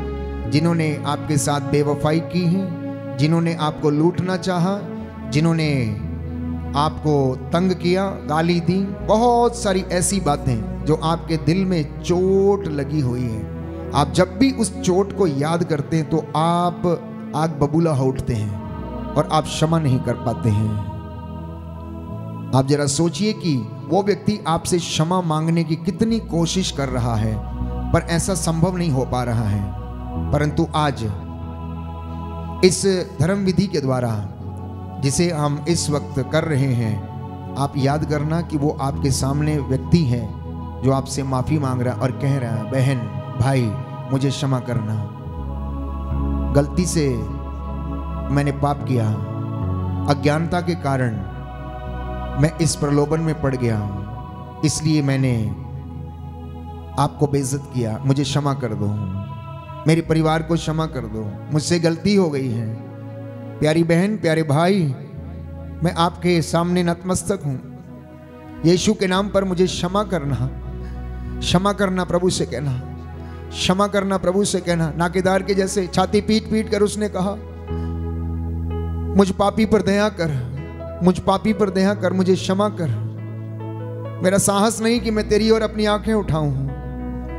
जिन्होंने आपके साथ बेवफाई की है, जिन्होंने आपको लूटना चाहा, जिन्होंने आपको तंग किया, गाली दी, बहुत सारी ऐसी बातें जो आपके दिल में चोट लगी हुई है। आप जब भी उस चोट को याद करते हैं तो आप आग बबूला हो उठते हैं और आप क्षमा नहीं कर पाते हैं। आप जरा सोचिए कि वो व्यक्ति आपसे क्षमा मांगने की कितनी कोशिश कर रहा है, पर ऐसा संभव नहीं हो पा रहा है। परंतु आज इस धर्म विधि के द्वारा जिसे हम इस वक्त कर रहे हैं, आप याद करना कि वो आपके सामने व्यक्ति है जो आपसे माफी मांग रहा है और कह रहा है, बहन भाई मुझे क्षमा करना, गलती से मैंने पाप किया, अज्ञानता के कारण मैं इस प्रलोभन में पड़ गया, इसलिए मैंने आपको बेइज्जत किया, मुझे क्षमा कर दो, मेरे परिवार को क्षमा कर दो, मुझसे गलती हो गई है। प्यारी बहन, प्यारे भाई, मैं आपके सामने नतमस्तक हूं, यीशु के नाम पर मुझे क्षमा करना, क्षमा करना प्रभु से कहना, क्षमा करना प्रभु से कहना। नाकेदार के जैसे छाती पीट पीट कर उसने कहा, मुझ पापी पर दया कर, मुझ पापी पर दया कर, मुझे क्षमा कर। मेरा साहस नहीं कि मैं तेरी ओर अपनी आंखें उठाऊं।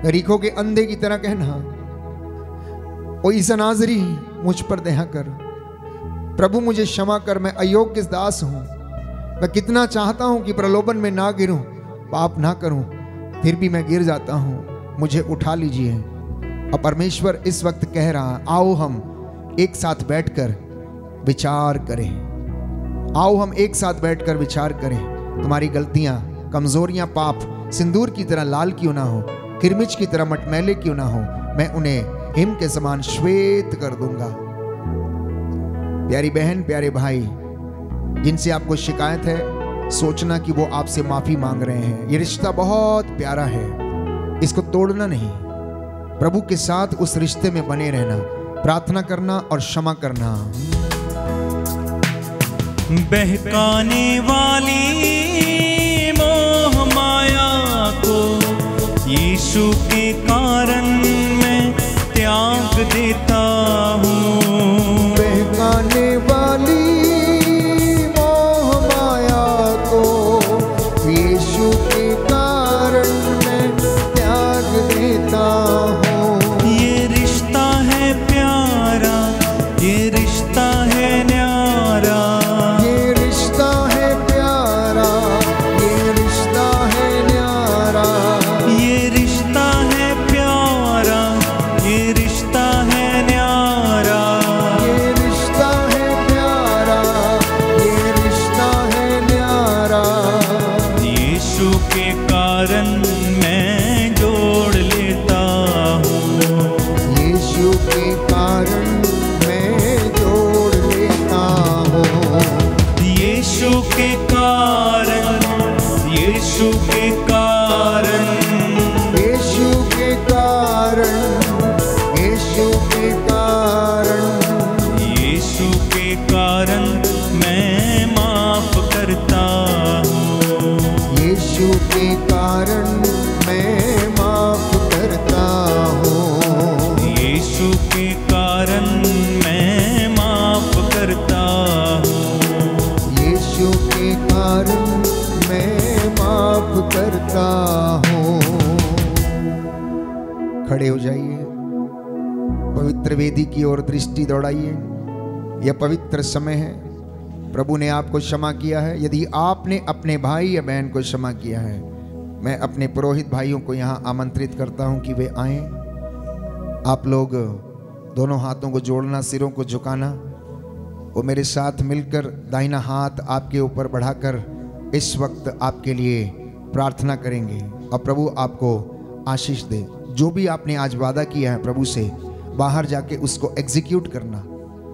रीखों के अंधे की तरह कहना, ओ ईसा नाज़री मुझ पर दया कर, प्रभु मुझे क्षमा कर, मैं अयोग्य दास हूं। मैं कितना चाहता हूं कि प्रलोभन में ना गिरूं, पाप ना करूं, फिर भी मैं गिर जाता हूं, मुझे उठा लीजिए। और परमेश्वर इस वक्त कह रहा, आओ हम एक साथ बैठकर विचार करें, आओ हम एक साथ बैठकर विचार करें। तुम्हारी गलतियां, कमजोरियां, पाप सिंदूर की तरह लाल क्यों ना हो, किरमिच की तरह मटमैले क्यों ना हो, मैं उन्हें हिम के समान श्वेत कर दूंगा। प्यारी बहन, प्यारे भाई, जिनसे आपको शिकायत है, सोचना कि वो आपसे माफी मांग रहे हैं। ये रिश्ता बहुत प्यारा है, इसको तोड़ना नहीं, प्रभु के साथ उस रिश्ते में बने रहना, प्रार्थना करना और क्षमा करना। बहकाने वाली मोह माया को यीशु के कारण मैं त्याग देता हूँ। बहकाने वाली मोह माया को यीशु के कारण मैं त्याग देता हूँ। ये रिश्ता है प्यारा, ये रिश्ता है न्यारा, ये रिश्ता है प्यारा, ये रिश्ता है न्यारा, ये रिश्ता है प्यारा, ये रिश्ता है न्यारा, ये रिश्ता है प्यारा, ये रिश्ता है न्यारा। यीशु के कारण मैं जोड़ लेता हूँ, यीशु के कारण मैं जोड़ लेता हूँ। यीशु के कारण, यीशु के कारण, यीशु के कारण, यीशु के कारण, यीशु के कारण मैं माफ करता हूँ, यीशु के कारण मैं माफ करता हूँ। यीशु के कारण मैं माफ करता हूँ, यीशु के कारण मैं माफ करता हूँ। खड़े हो जाइए, पवित्र वेदी की ओर दृष्टि दौड़ाइए। यह पवित्र समय है, प्रभु ने आपको क्षमा किया है। यदि आपने अपने भाई या बहन को क्षमा किया है, मैं अपने पुरोहित भाइयों को यहाँ आमंत्रित करता हूँ कि वे आएं। आप लोग दोनों हाथों को जोड़ना, सिरों को झुकाना, वो मेरे साथ मिलकर दाहिना हाथ आपके ऊपर बढ़ाकर इस वक्त आपके लिए प्रार्थना करेंगे और प्रभु आपको आशीष दे। जो भी आपने आज वादा किया है प्रभु से, बाहर जाके उसको एग्जीक्यूट करना,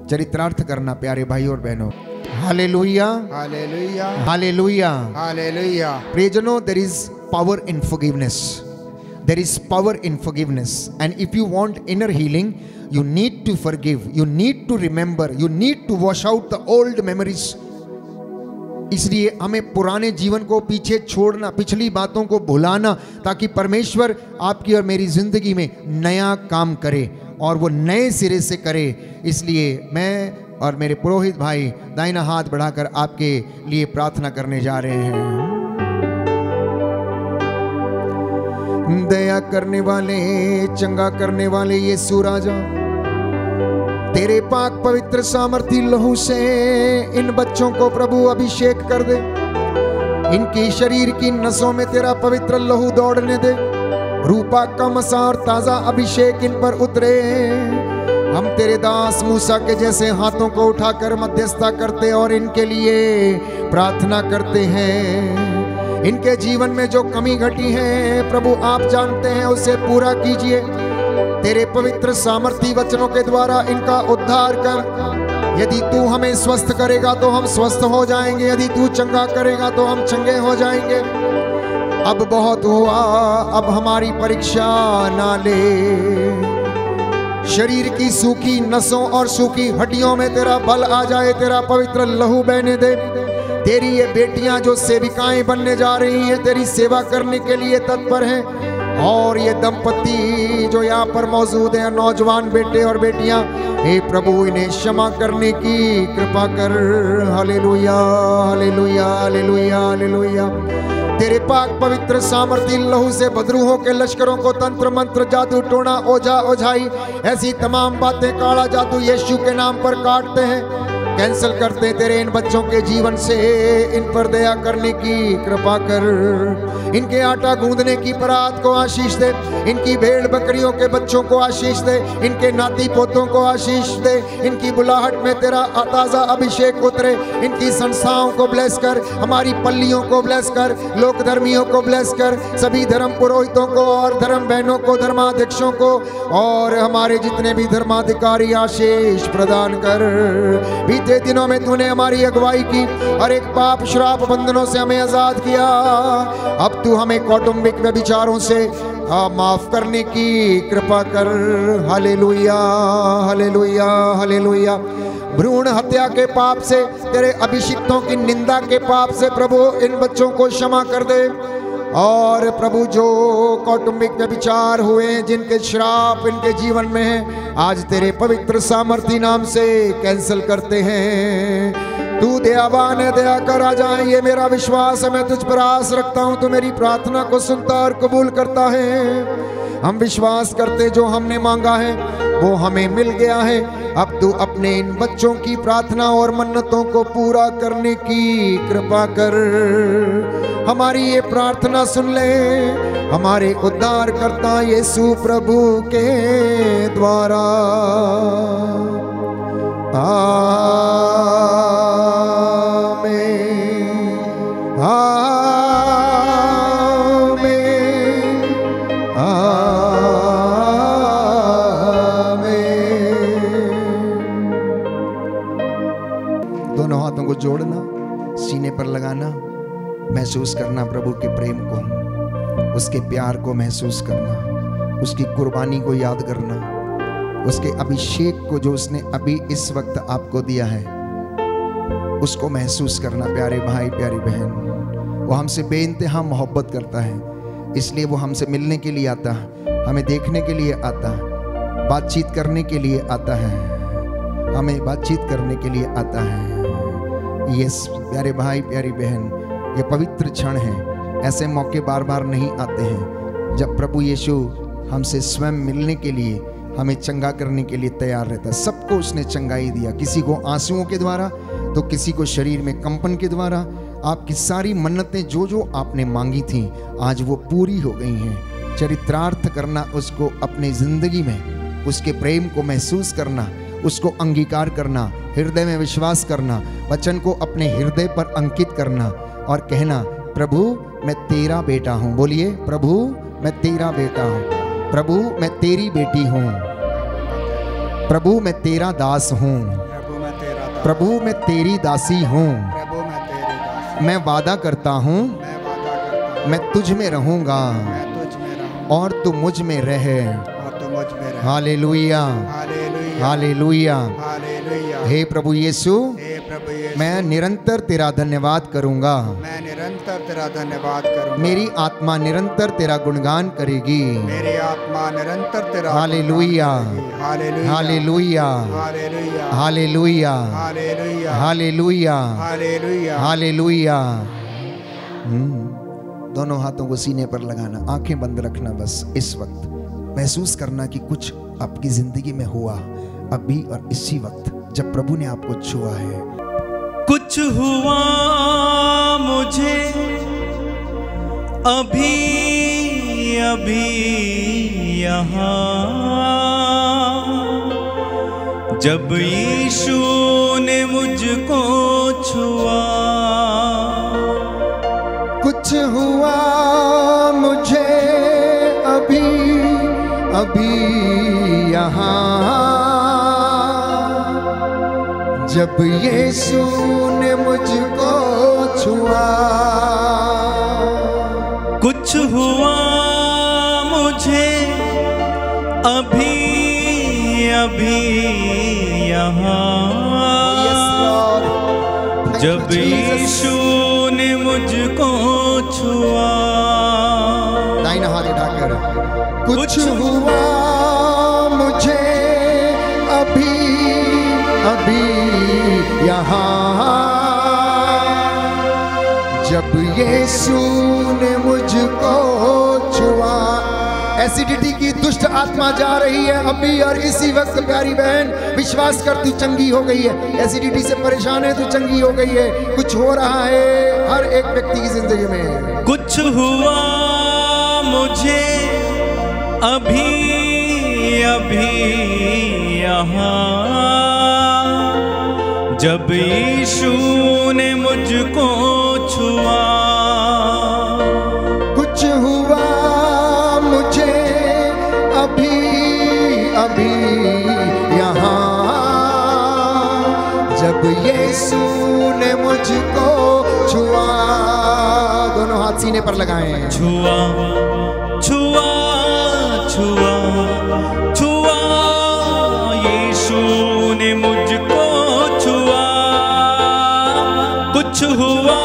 चरितार्थ करना। प्यारे भाई और बहनों, हालेलुया, हालेलुया, हालेलुया, हालेलुया। प्रियजनों, there is power in forgiveness. There is power in forgiveness. And if you want inner healing, you need to forgive. You need to remember. You need to wash out the old memories. इसलिए हमें पुराने जीवन को पीछे छोड़ना, पिछली बातों को भुलाना, ताकि परमेश्वर आपकी और मेरी जिंदगी में नया काम करे और वो नए सिरे से करे। इसलिए मैं और मेरे पुरोहित भाई दाहिना हाथ बढ़ाकर आपके लिए प्रार्थना करने जा रहे हैं। दया करने वाले, चंगा करने वाले यीशु राजा, तेरे पाक पवित्र सामर्थी लहू से इन बच्चों को प्रभु अभिषेक कर दे। इनकी शरीर की नसों में तेरा पवित्र लहू दौड़ने दे। रूपा का मसा और ताजा अभिषेक इन पर उतरे। हम तेरे दास मूसा के जैसे हाथों को उठाकर मध्यस्थता करते और इनके लिए प्रार्थना करते हैं। इनके जीवन में जो कमी घटी है प्रभु आप जानते हैं, उसे पूरा कीजिए। तेरे पवित्र सामर्थी वचनों के द्वारा इनका उद्धार कर। यदि तू हमें स्वस्थ करेगा तो हम स्वस्थ हो जाएंगे, यदि तू चंगा करेगा तो हम चंगे हो जाएंगे। अब बहुत हुआ, अब हमारी परीक्षा ना ले। शरीर की सूखी नसों और सूखी हड्डियों में तेरा बल आ जाए, तेरा पवित्र लहू बहने दे। तेरी ये बेटियां जो सेविकाएं बनने जा रही हैं, तेरी सेवा करने के लिए तत्पर हैं। और ये दंपति जो यहाँ पर मौजूद हैं, नौजवान बेटे और बेटियां, हे प्रभु इन्हें क्षमा करने की कृपा कर। Hallelujah, hallelujah, hallelujah, hallelujah. तेरे पाक पवित्र सामर्थी लहू से बदरूहों के लश्करों को तंत्र मंत्र, जादू टोना, ओझा ओझाई, ऐसी तमाम बातें, काला जादू यीशु के नाम पर काटते हैं, कैंसिल करते। तेरे इन बच्चों के जीवन से इन पर दया करने की कृपा कर। इनके आटा गूंदने की परात को आशीष दे। इनकी भेड़ बकरियों के बच्चों को आशीष दे। इनके नाती पोतों को आशीष दे। इनकी बुलाहट में तेरा ताजा अभिषेक उतरे। इनकी संस्थाओं को ब्लेस कर, हमारी पल्लियों को ब्लेस कर, लोक धर्मियों को ब्लेस कर, सभी धर्म पुरोहितों को और धर्म बहनों को, धर्माध्यक्षों को और हमारे जितने भी धर्माधिकारी आशीष प्रदान कर। बीते दिनों में तूने हमारी अगुवाई की और एक पाप श्राप बंधनों से हमें आजाद किया। अब तू हमें कौटुंबिक व्यभिचारों से माफ करने की कृपा कर। Hallelujah, hallelujah, hallelujah. भ्रूण हत्या के पाप से, तेरे अभिषिक्तों की निंदा के पाप से प्रभु इन बच्चों को क्षमा कर दे। और प्रभु जो कौटुंबिक व्यभिचार हुए, जिनके श्राप इनके जीवन में है, आज तेरे पवित्र सामर्थी नाम से कैंसिल करते हैं। तू दयावान है, दया कर आ जाए, ये मेरा विश्वास है। मैं तुझ पर आस रखता हूँ, तू मेरी प्रार्थना को सुनता और कबूल करता है। हम विश्वास करते जो हमने मांगा है वो हमें मिल गया है। अब तू अपने इन बच्चों की प्रार्थना और मन्नतों को पूरा करने की कृपा कर। हमारी ये प्रार्थना सुन ले, हमारे उद्धार करता यीशु प्रभु के द्वारा। आमीन, आमीन, आमीन। दोनों हाथों को जोड़ना, सीने पर लगाना, महसूस करना प्रभु के प्रेम को, उसके प्यार को महसूस करना, उसकी कुर्बानी को याद करना, उसके अभिषेक को जो उसने अभी इस वक्त आपको दिया है उसको महसूस करना। प्यारे भाई, प्यारी बहन, वो हमसे बेइंतहा मोहब्बत करता है, इसलिए वो हमसे मिलने के लिए आता है, हमें देखने के लिए आता है, बातचीत करने के लिए आता है, हमें बातचीत करने के लिए आता है। यस प्यारे भाई, प्यारी बहन, ये पवित्र क्षण है। ऐसे मौके बार बार नहीं आते हैं जब प्रभु यीशु हमसे स्वयं मिलने के लिए, हमें चंगा करने के लिए तैयार रहता है। सबको उसने चंगाई दिया, किसी को आंसुओं के द्वारा, तो किसी को शरीर में कंपन के द्वारा। आपकी सारी मन्नतें जो जो आपने मांगी थीं आज वो पूरी हो गई हैं। चरित्रार्थ करना, उसको अपनी जिंदगी में, उसके प्रेम को महसूस करना, उसको अंगीकार करना, हृदय में विश्वास करना, वचन को अपने हृदय पर अंकित करना और कहना, प्रभु मैं तेरा बेटा हूँ। बोलिए, प्रभु मैं तेरा बेटा हूँ, प्रभु मैं तेरी बेटी हूँ, प्रभु मैं तेरा दास हूँ, प्रभु मैं तेरी दासी हूँ। मैं वादा करता हूँ मैं तुझ में रहूँगा और तू मुझ में रह। Hallelujah, hallelujah. हे प्रभु यीशु, प्रभु यीशु, मैं निरंतर तेरा धन्यवाद करूंगा। मैं निरंतर तेरा धन्यवाद करूंगा। मेरी आत्मा निरंतर तेरा गुणगान करेगी। मेरी आत्मा निरंतर तेरा hallelujah, hallelujah, hallelujah, hallelujah, hallelujah, hallelujah, hallelujah, hallelujah. Hallelujah. दोनों हाथों को सीने पर लगाना, आंखें बंद रखना। बस इस वक्त महसूस करना कि कुछ आपकी जिंदगी में हुआ अभी और इसी वक्त जब प्रभु ने आपको छुआ है। कुछ हुआ मुझे अभी अभी यहाँ, जब यीशु ने मुझको छुआ। कुछ हुआ मुझे अभी अभी यहाँ, जब यीशु ने मुझको छुआ। कुछ हुआ मुझे अभी अभी यहाँ, जब यीशु ने मुझको छुआ। दाहिना हाथ उठाकर, कुछ हुआ मुझे अभी अभी यहाँ, जब यीशु ने मुझको छुआ। एसिडिटी की दुष्ट आत्मा जा रही है अभी और इसी वक्त। प्यारी बहन विश्वास कर, तू चंगी हो गई है। एसिडिटी से परेशान है, तू चंगी हो गई है। कुछ हो रहा है हर एक व्यक्ति की जिंदगी में। कुछ हुआ मुझे अभी अभी यहाँ, जब यीशु ने मुझको छुआ। कुछ हुआ मुझे अभी अभी यहाँ, जब यीशु ने मुझको छुआ। दोनों हाथ सीने पर लगाएं। छुआ छुआ छुआ छुआ, यीशु ने मुझको छुआ। कुछ हुआ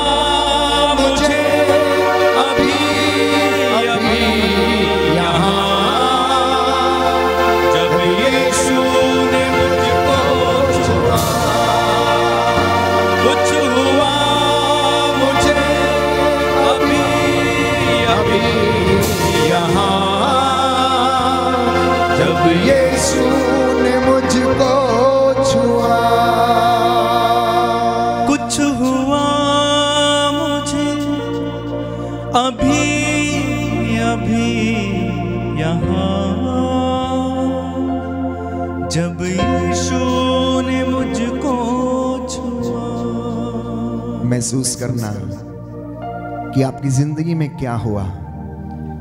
मुझे अभी अभी यहाँ, जब यीशु ने मुझको छुआ। कुछ हुआ मुझे अभी अभी यहाँ, जब यीशु ने मुझको छुआ। कुछ हुआ मुझे अभी अभी यहाँ, जब यीशु ने मुझको छुआ। महसूस करना कि आपकी जिंदगी में क्या हुआ।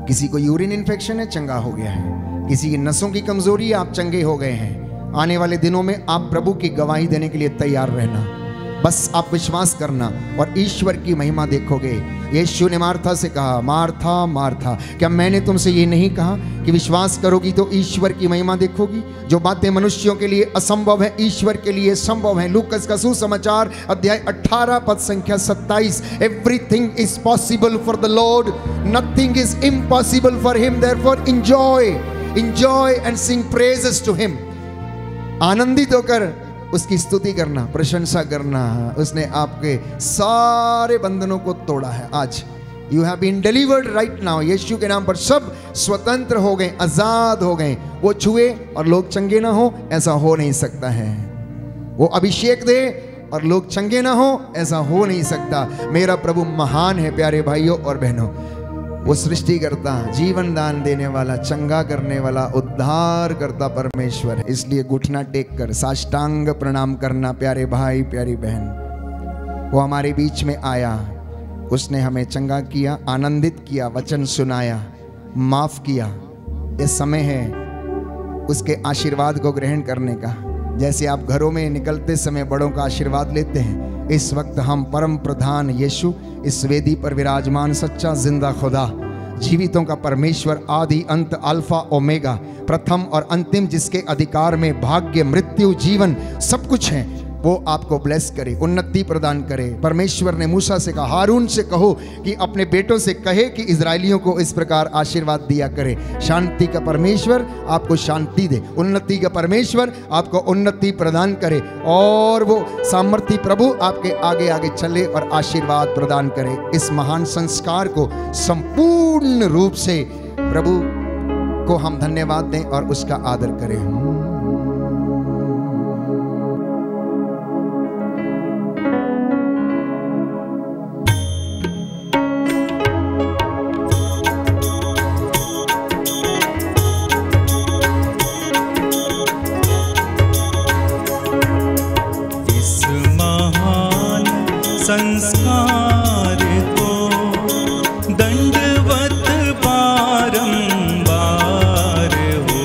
किसी को यूरिन इन्फेक्शन है, चंगा हो गया है। किसी की नसों की कमजोरी है, आप चंगे हो गए हैं। आने वाले दिनों में आप प्रभु की गवाही देने के लिए तैयार रहना। बस आप विश्वास करना और ईश्वर की महिमा देखोगे। यीशु ने मार्था से कहा, मार्था मार्था, क्या मैंने तुमसे ये नहीं कहा कि विश्वास करोगी तो ईश्वर की महिमा देखोगी? जो बातें मनुष्यों के लिए असंभव है, ईश्वर के लिए संभव है। लूकस का सुसमाचार अध्याय 18 पद संख्या 27। Everything is possible for the Lord, nothing is impossible for him, therefore enjoy and sing praises to him। आनंदित होकर उसकी स्तुति करना, प्रशंसा करना। उसने आपके सारे बंधनों को तोड़ा है। आज you have been delivered right now. Yeshu के नाम पर सब स्वतंत्र हो गए, आजाद हो गए। वो छुए और लोग चंगे ना हो, ऐसा हो नहीं सकता है। वो अभिषेक दे और लोग चंगे ना हो, ऐसा हो नहीं सकता। मेरा प्रभु महान है प्यारे भाइयों और बहनों। वो सृष्टि करता, जीवन दान देने वाला, चंगा करने वाला, उद्धार करता परमेश्वर है। इसलिए घुटना टेक कर साष्टांग प्रणाम करना प्यारे भाई प्यारी बहन। वो हमारे बीच में आया, उसने हमें चंगा किया, आनंदित किया, वचन सुनाया, माफ किया। ये समय है उसके आशीर्वाद को ग्रहण करने का। जैसे आप घरों में निकलते समय बड़ों का आशीर्वाद लेते हैं, इस वक्त हम परम प्रधान यीशु, इस वेदी पर विराजमान सच्चा जिंदा खुदा, जीवितों का परमेश्वर, आदि अंत, अल्फा ओमेगा, प्रथम और अंतिम, जिसके अधिकार में भाग्य, मृत्यु, जीवन सब कुछ है। वो आपको ब्लेस करे, उन्नति प्रदान करे। परमेश्वर ने मूसा से कहा, हारून से कहो कि अपने बेटों से कहे कि इजरायलियों को इस प्रकार आशीर्वाद दिया करे। शांति का परमेश्वर आपको शांति दे, उन्नति का परमेश्वर आपको उन्नति प्रदान करे, और वो सामर्थी प्रभु आपके आगे आगे चले और आशीर्वाद प्रदान करे। इस महान संस्कार को संपूर्ण रूप से प्रभु को हम धन्यवाद दें और उसका आदर करें। संस्कार को दंडवत बारंबार हो,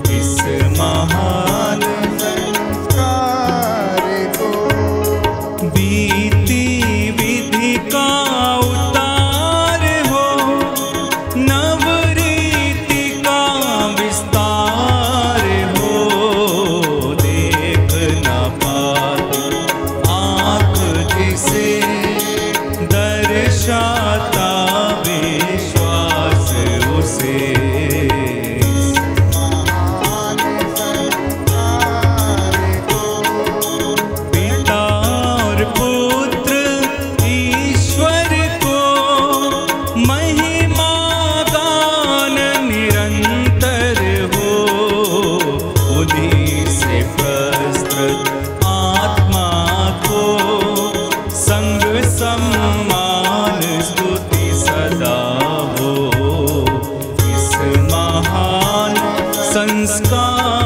इस महान संस्कार को बीती विधि का उतार हो, नवरीति का विस्तार हो, देख न पाती से दर्शाता विश्वास उसे, पिता और पुत्र ईश्वर को महिमा गान निरंतर हो, उन्हीं से प्रस्तुत आत्मा को संग सम्मान स्तुति सदा हो, इस महान संस्कार